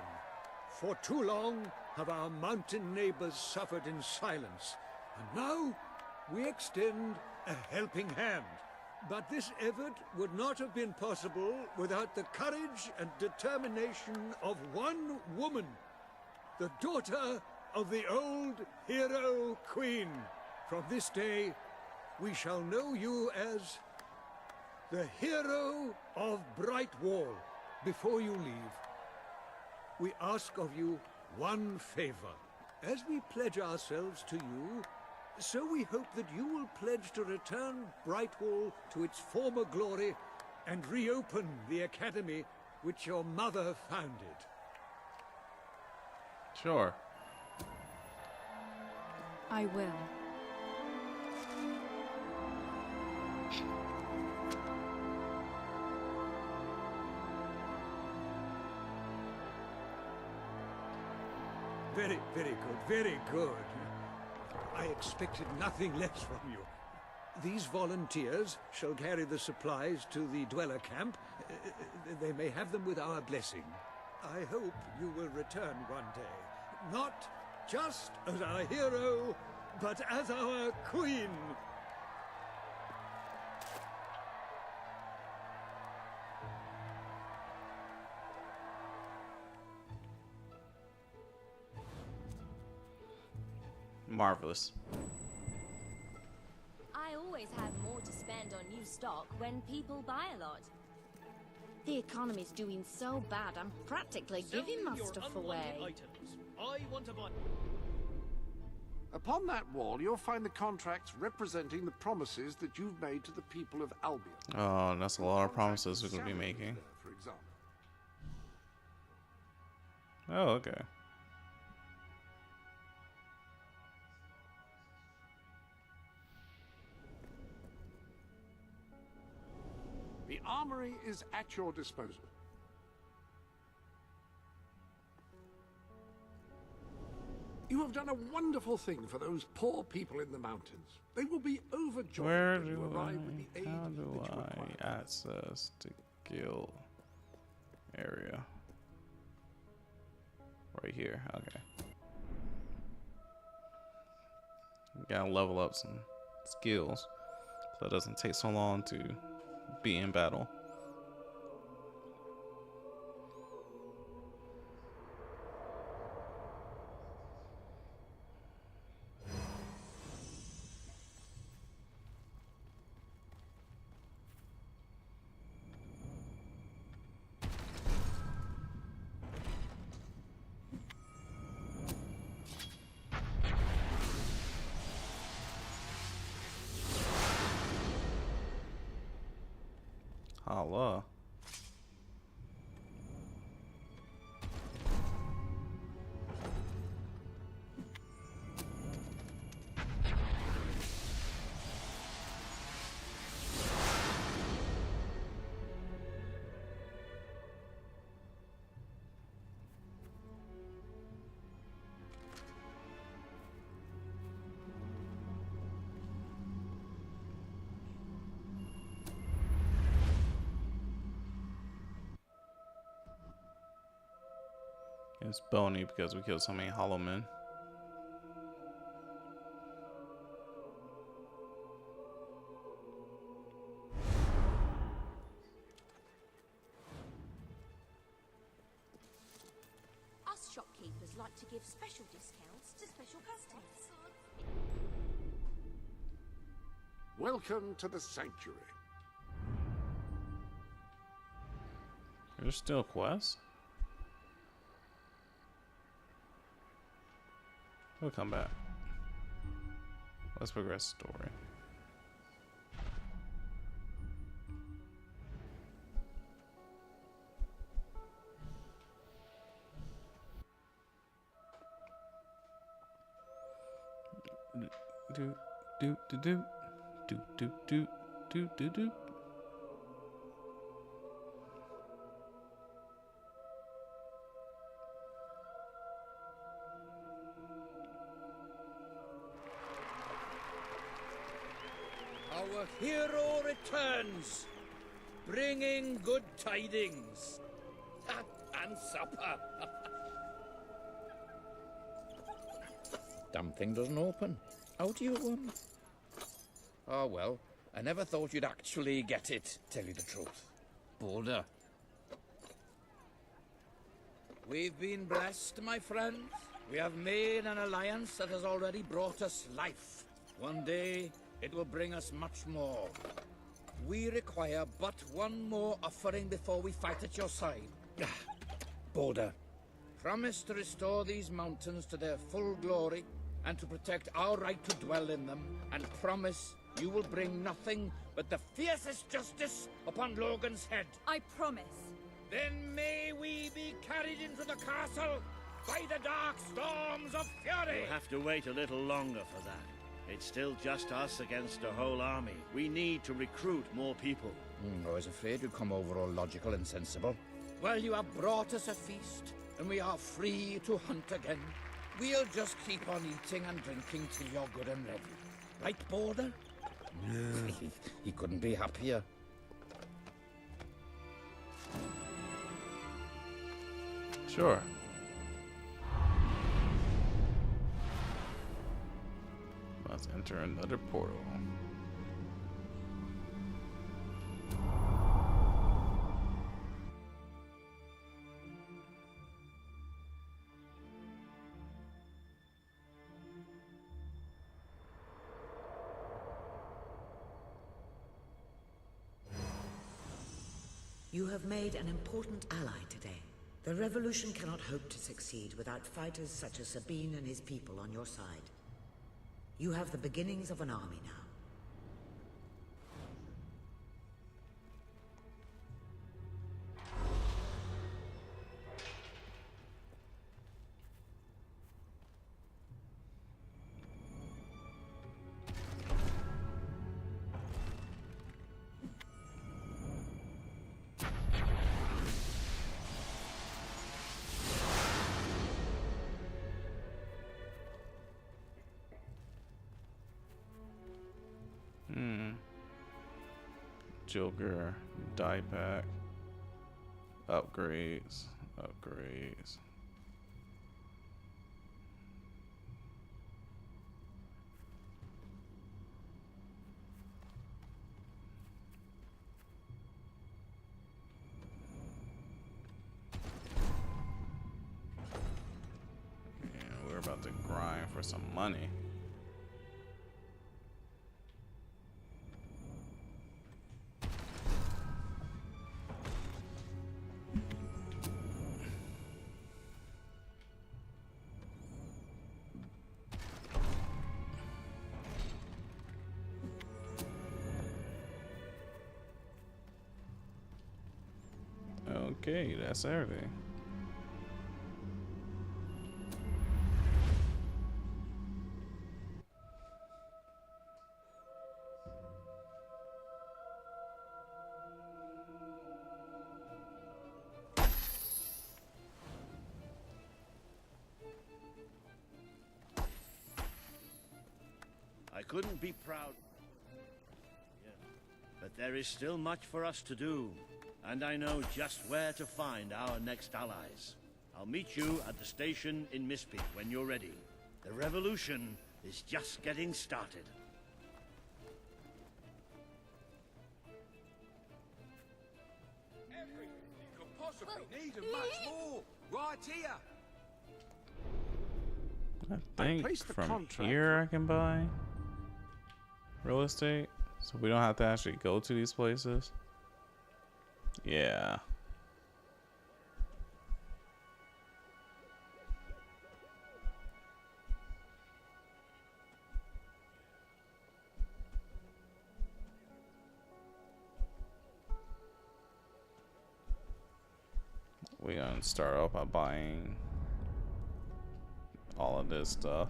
For too long have our mountain neighbors suffered in silence, and now we extend a helping hand. But this effort would not have been possible without the courage and determination of one woman, the daughter of the old hero queen. From this day, we shall know you as the hero of Brightwall. Before you leave, we ask of you one favor. As we pledge ourselves to you, so we hope that you will pledge to return Brightwall to its former glory and reopen the academy which your mother founded. Sure. I will. Very, very good, very good. I expected nothing less from you. These volunteers shall carry the supplies to the dweller camp. They may have them with our blessing. I hope you will return one day, not just as our hero, but as our queen. Marvelous. I always have more to spend on new stock when people buy a lot. The economy's doing so bad, I'm practically giving my stuff away. I want to buy. Upon that wall, you'll find the contracts representing the promises that you've made to the people of Albion. Oh, that's a lot of promises we're going to be making. For example. Oh, okay. The armory is at your disposal. You have done a wonderful thing for those poor people in the mountains. They will be overjoyed Where when you arrive with the aid how do that you require. I access the guild area? Right here. Okay. Gotta level up some skills so it doesn't take so long to be in battle. Holla. It's bony because we killed so many hollow men. Us shopkeepers like to give special discounts to special customers. Welcome to the sanctuary. There's still quests? We'll come back. Let's progress the story. Do do do do do do do do do do. Our hero returns, bringing good tidings. And supper. Damn thing doesn't open. How do you one? Oh well, I never thought you'd actually get it, tell you the truth. Boulder. We've been blessed, my friends. We have made an alliance that has already brought us life. One day, it will bring us much more. We require but one more offering before we fight at your side. Boulder, promise to restore these mountains to their full glory and to protect our right to dwell in them, and promise you will bring nothing but the fiercest justice upon Logan's head. I promise. Then may we be carried into the castle by the dark storms of fury. We'll have to wait a little longer for that. It's still just us against a whole army. We need to recruit more people. I was afraid you'd come over all logical and sensible. Well, you have brought us a feast, and we are free to hunt again. We'll just keep on eating and drinking till you're good and ready. Right, Border? No. He couldn't be happier. Sure. Let's enter another portal. You have made an important ally today. The revolution cannot hope to succeed without fighters such as Sabine and his people on your side. You have the beginnings of an army now. Joker, die pack, upgrades. Yeah, we're about to grind for some money. Okay, that's everything. I couldn't be proud. Yeah. But there is still much for us to do, and I know just where to find our next allies. I'll meet you at the station in Mistpeak when you're ready. The revolution is just getting started. Everything you could possibly need and much more, right here. I think from here I can buy real estate, so we don't have to actually go to these places. Yeah. We're gonna start off by buying all of this stuff.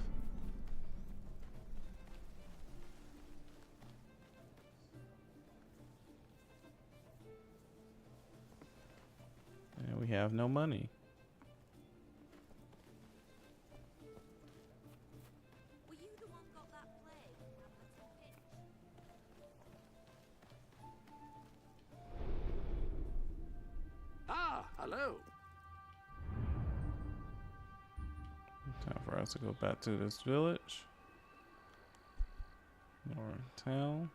And we have no money. Were you the one got that plague? Ah, hello. Time for us to go back to this village. North town.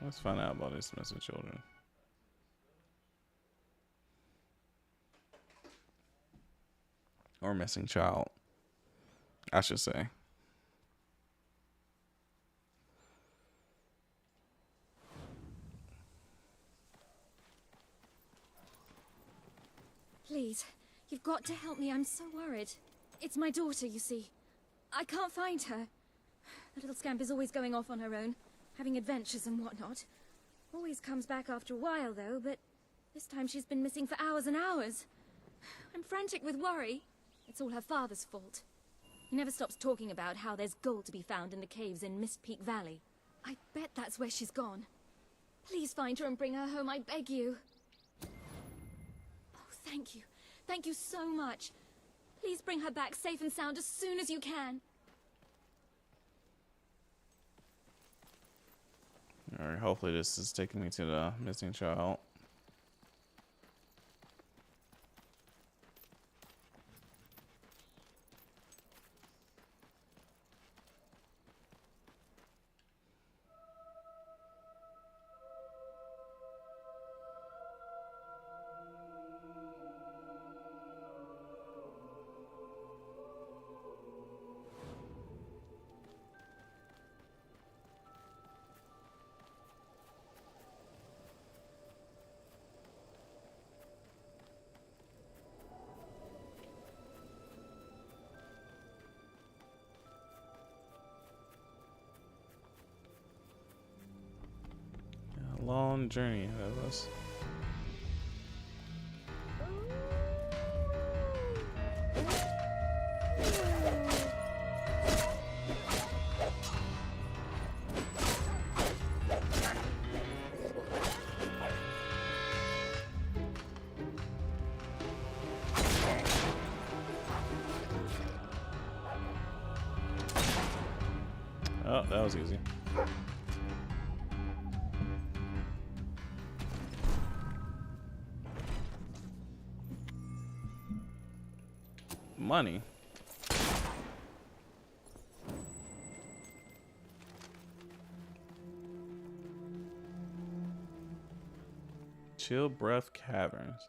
Let's find out about these missing children. Or missing child, I should say. Please, you've got to help me. I'm so worried. It's my daughter, you see. I can't find her. The little scamp is always going off on her own, having adventures and whatnot. Always comes back after a while, though, but this time she's been missing for hours and hours. I'm frantic with worry. It's all her father's fault. He never stops talking about how there's gold to be found in the caves in Mistpeak Valley. I bet that's where she's gone. Please find her and bring her home, I beg you. Oh, thank you. Thank you so much. Please bring her back safe and sound as soon as you can. Alright, hopefully this is taking me to the missing child. Long journey ahead of us. Oh, that was easy. Money. Chill Breath Caverns.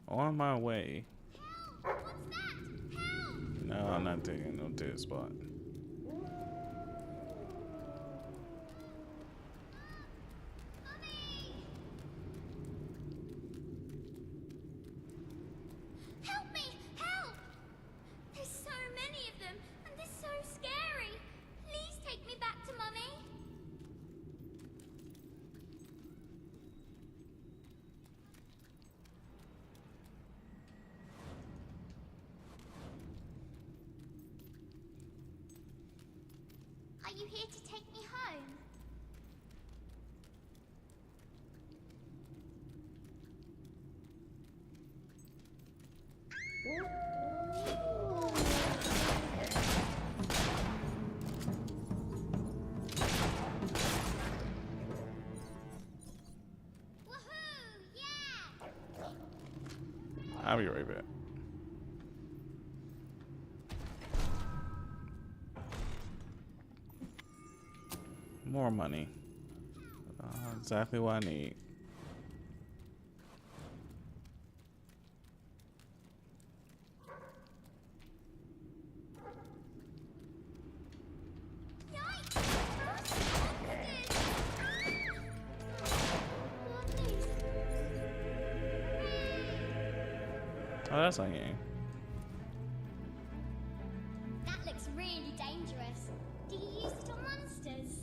On my way. Help! What's that? Help! No, I'm not taking no dead spot. you here to take me home? I'll be right back. More money. Exactly what I need. Oh, that's not game. That looks really dangerous. Do you use it on monsters?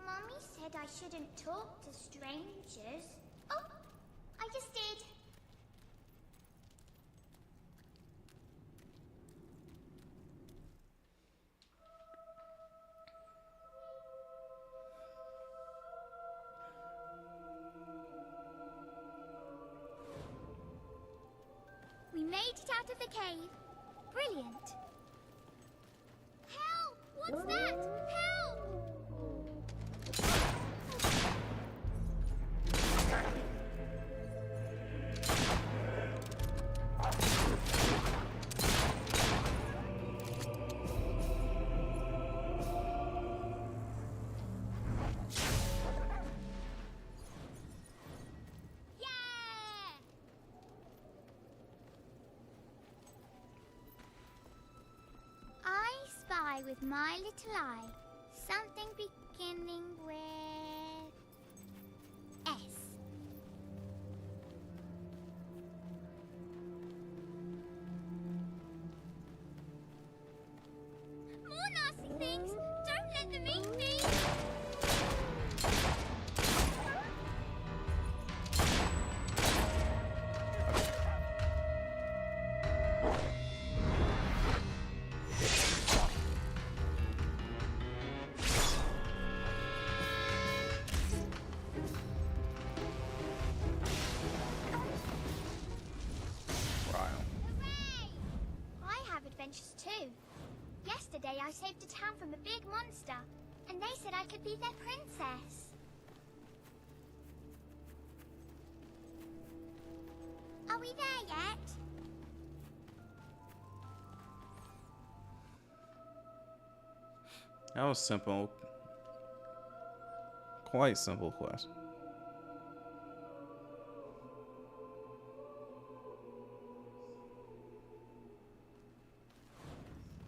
Mommy said I shouldn't talk to strangers. Oh, I just did. We made it out of the cave. Brilliant. Help! What's that? Help! I spy with my little eye something beginning with S. More nasty things! Don't let them eat me! I have adventures too. Yesterday I saved a town from a big monster, and they said I could be their princess. Are we there yet? That was simple. Quite simple quest.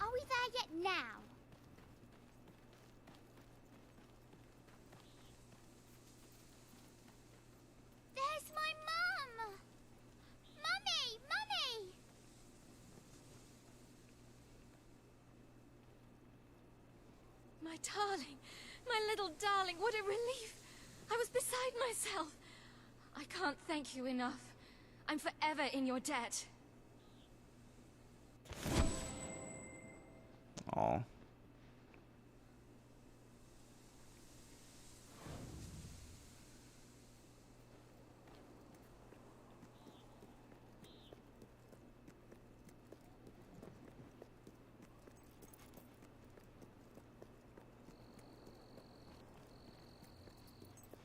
Are we there yet now? There's my mum! Mummy! Mummy! My darling, my little darling, what a relief. I was beside myself. I can't thank you enough. I'm forever in your debt. Aw.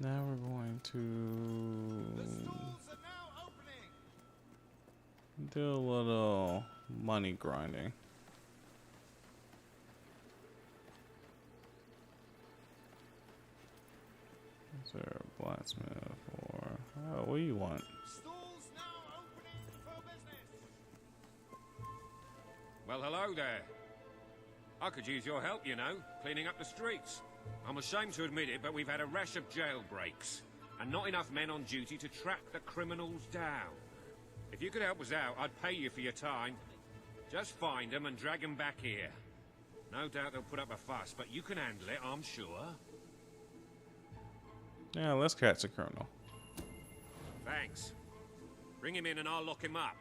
Now we're going to do a little money grinding. Is there a blacksmith or what do you want? Well, hello there. I could use your help, you know, cleaning up the streets. I'm ashamed to admit it, but we've had a rash of jailbreaks. and not enough men on duty to track the criminals down. If you could help us out, I'd pay you for your time. Just find them and drag them back here. No doubt they'll put up a fuss, but you can handle it, I'm sure. Yeah, let's catch the criminal. Thanks. Bring him in and I'll lock him up.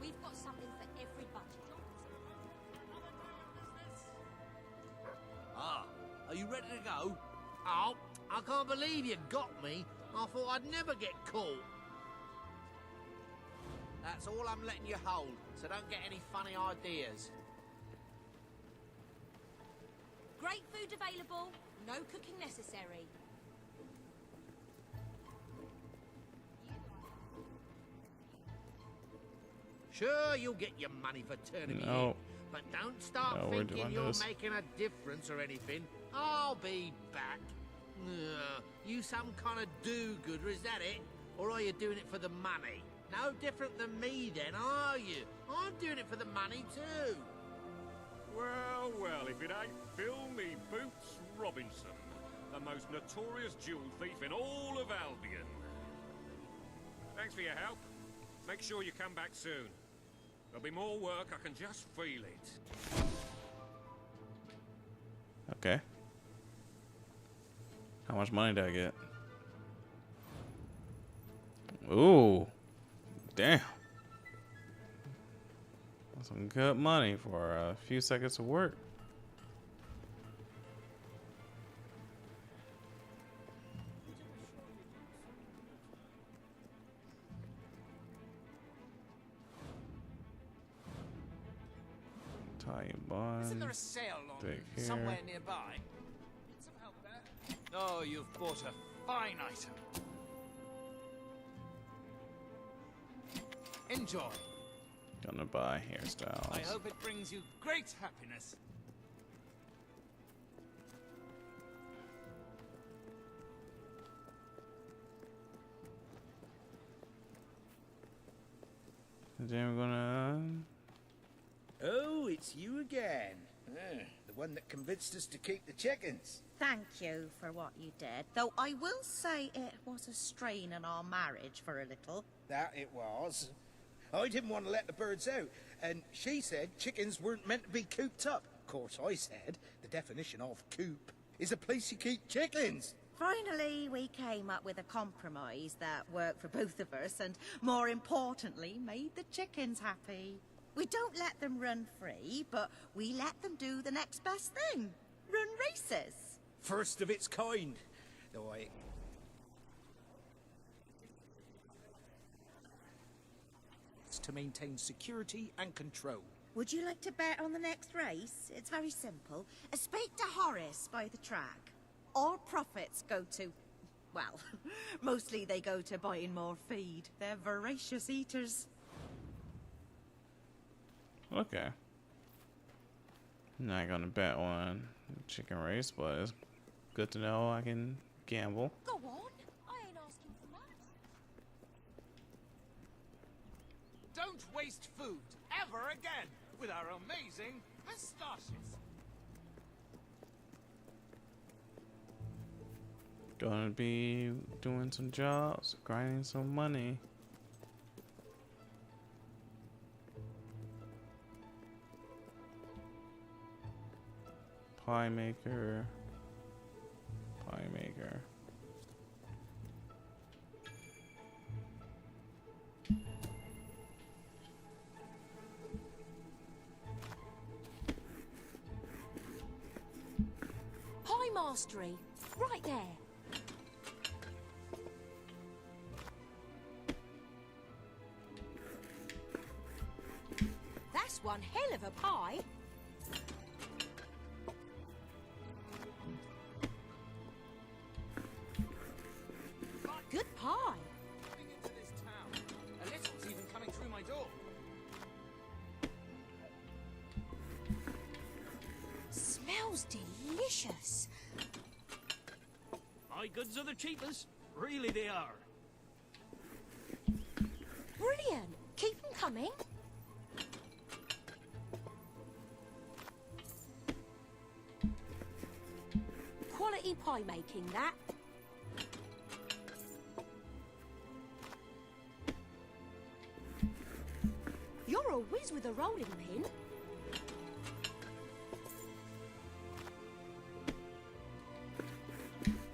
We've got something for every budget. Ah, are you ready to go? Oh, I can't believe you got me. I thought I'd never get caught. That's all I'm letting you hold, so don't get any funny ideas. Great food available, no cooking necessary. Sure, you'll get your money for turning me in, but don't start thinking you're making a difference or anything. I'll be back. You some kind of do-gooder, is that it? Or are you doing it for the money? No different than me then, are you? I'm doing it for the money too. Well, well, if it ain't Phil Me Boots Robinson, the most notorious jewel thief in all of Albion. Thanks for your help. Make sure you come back soon. There'll be more work, I can just feel it. Okay. How much money did I get? Ooh. Damn. That's some good money for a few seconds of work. Tie bond. Isn't there a sale on somewhere nearby? Need some help there? Oh, you've bought a fine item. Enjoy. Gonna buy hairstyles. I hope it brings you great happiness. Then we're gonna. Oh, it's you again. The one that convinced us to keep the chickens. Thank you for what you did, though I will say it was a strain on our marriage for a little. That it was. I didn't want to let the birds out, and she said chickens weren't meant to be cooped up. Of course, I said the definition of coop is a place you keep chickens. Finally, we came up with a compromise that worked for both of us, and more importantly, made the chickens happy. We don't let them run free, but we let them do the next best thing. Run races. First of its kind. Though to maintain security and control. Would you like to bet on the next race? It's very simple. Speak to Horace by the track. All profits go to... well, mostly they go to buying more feed. They're voracious eaters. Okay. I'm not gonna bet on chicken race, but it's good to know I can gamble. Go on, I ain't asking for much. Don't waste food ever again with our amazing pistaches. Gonna be doing some jobs, grinding some money. Pie maker. Pie maker. Pie mastery, right there. That's one hell of a pie. Good pie. Coming into this town, a little's even coming through my door. Smells delicious. My goods are the cheapest. Really they are. Brilliant. Keep them coming. pie making, that. You're a whiz with a rolling pin.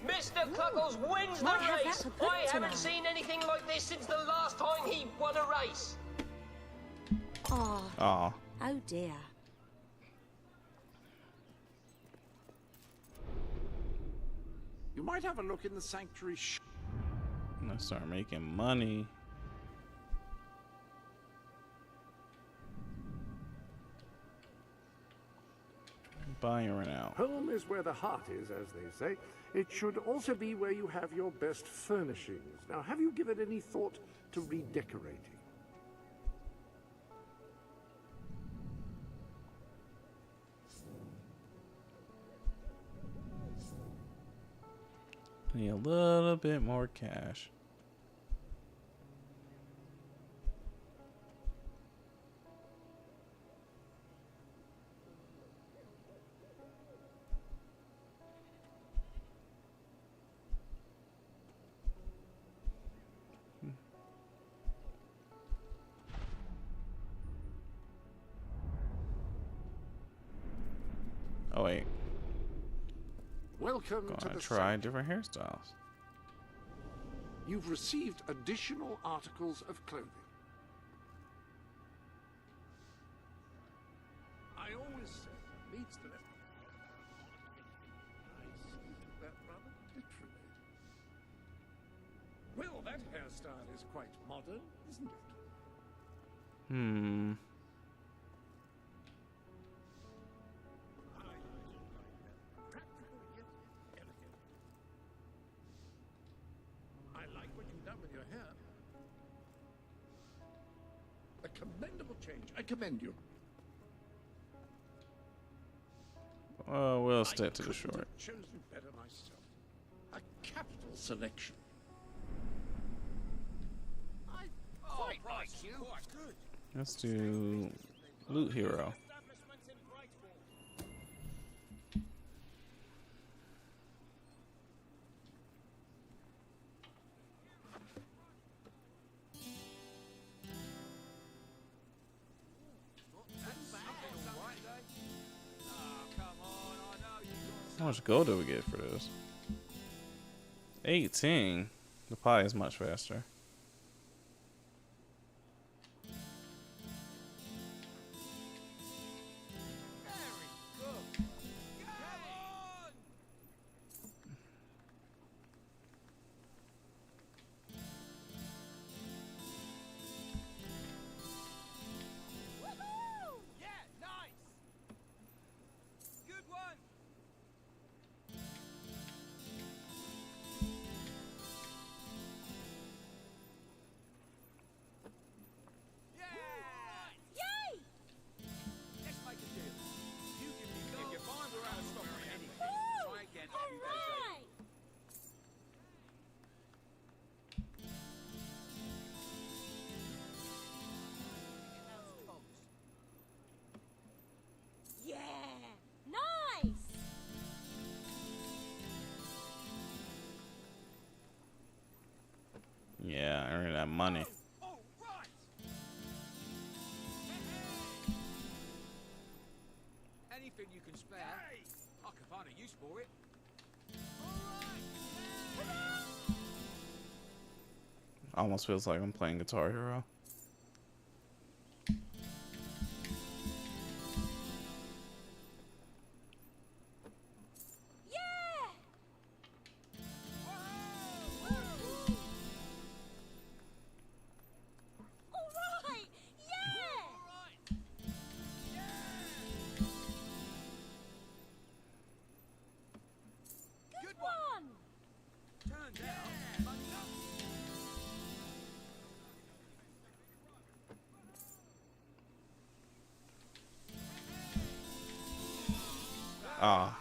Mr. Cuckles wins the Might have race. that for I pudding haven't tonight. seen anything like this since the last time he won a race. Oh. Aw. Oh dear. You might have a look in the sanctuary I'm gonna start making money. Buying rent out. Home is where the heart is, as they say. It should also be where you have your best furnishings. Now, have you given any thought to redecorating? Need a little bit more cash. Oh wait. Welcome to Gonna the try different hairstyles. You've received additional articles of clothing. I always say it leads to that. I see that rather literally. Well, that hairstyle is quite modern, isn't it? Hmm. Practical yet elegant. I like what you've done with your hair. A commendable change. I commend you. Oh, we'll stick to the short. Have chosen better myself. A capital selection. I quite like you. Quite good. Let's do Loot Hero. How much gold do we get for this? 18. The pie is much faster. Yeah, earning that money. Anything you can spare, I can find a use for it. Almost feels like I'm playing Guitar Hero. Ah.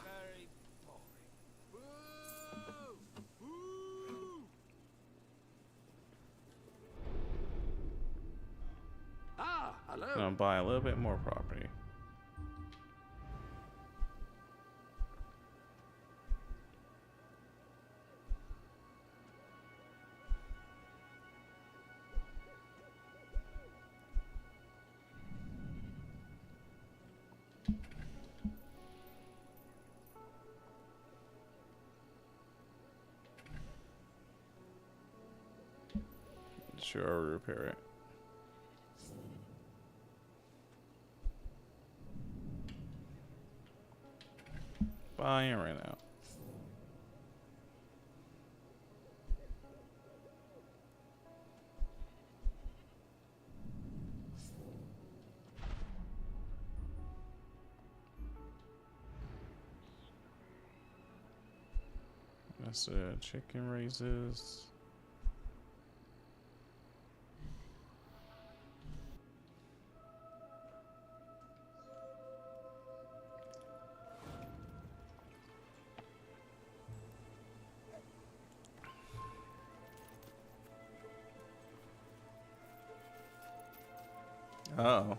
Hello. Gonna buy a little bit more property. Sure, I'll repair it. Buying right now. That's chicken raises. Uh-oh.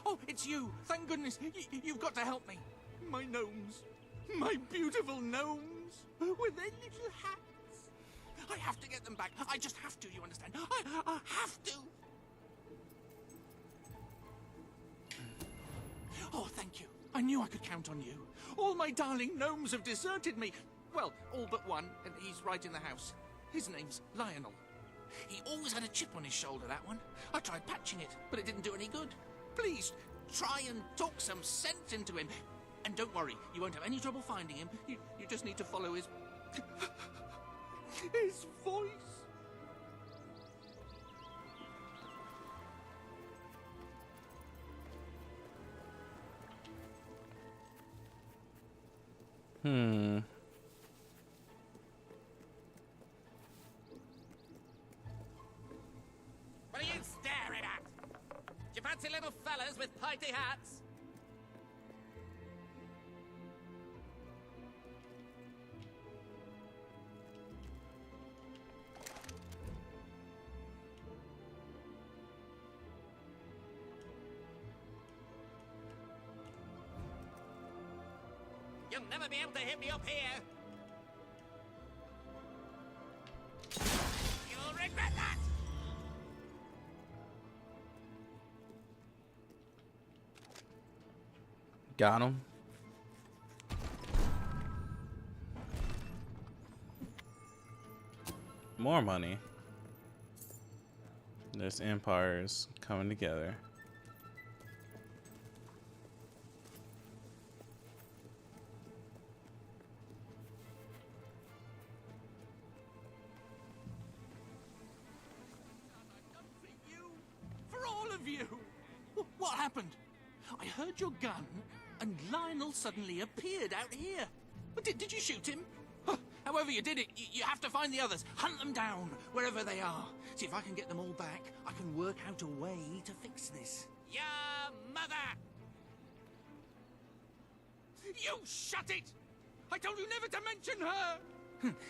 Oh, it's you! Thank goodness! You've got to help me! My gnomes! My beautiful gnomes! With their little hats! I have to get them back! I just have to, you understand? I have to! Oh, thank you. I knew I could count on you. All my darling gnomes have deserted me. Well, all but one, and he's right in the house. His name's Lionel. He always had a chip on his shoulder, that one. I tried patching it, but it didn't do any good. Please, try and talk some sense into him. And don't worry, you won't have any trouble finding him. You just need to follow his... his voice. What are you staring at? Do you fancy little fellas with pointy hats? You'll never be able to hit me up here. You'll regret that! Got him. More money. This empire's coming together. What happened? I heard your gun, and Lionel suddenly appeared out here. Did you shoot him? However you did it, you have to find the others. Hunt them down, wherever they are. See if I can get them all back. I can work out a way to fix this. Your mother! You shut it! I told you never to mention her!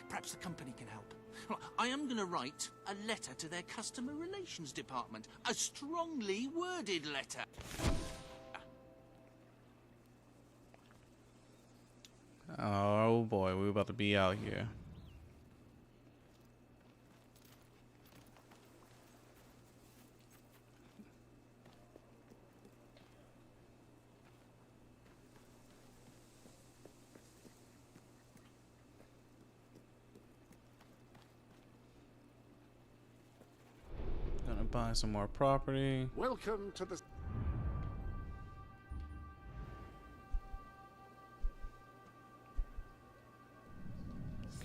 Perhaps the company can help. Well, I am going to write a letter to their customer relations department. A strongly worded letter. Oh boy, we're about to be out here. Gonna buy some more property. Welcome to the...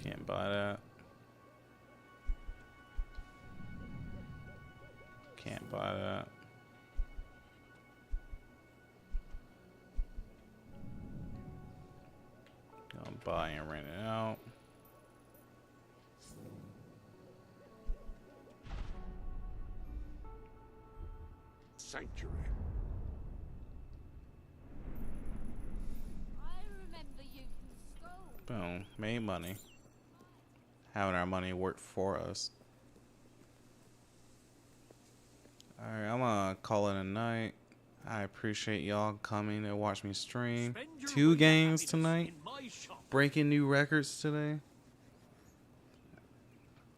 Can't buy that. Can't buy that. Gonna buy and rent it out. Sanctuary. I remember you from school. Boom. Made money. Having our money work for us. Alright, I'm gonna call it a night. I appreciate y'all coming to watch me stream. 2 games tonight. Breaking new records today.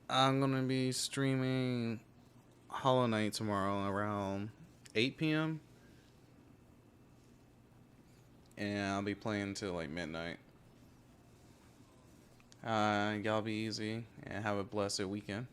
I'm gonna be streaming Hollow Knight tomorrow around 8 p.m. And I'll be playing until like midnight. Y'all be easy and have a blessed weekend.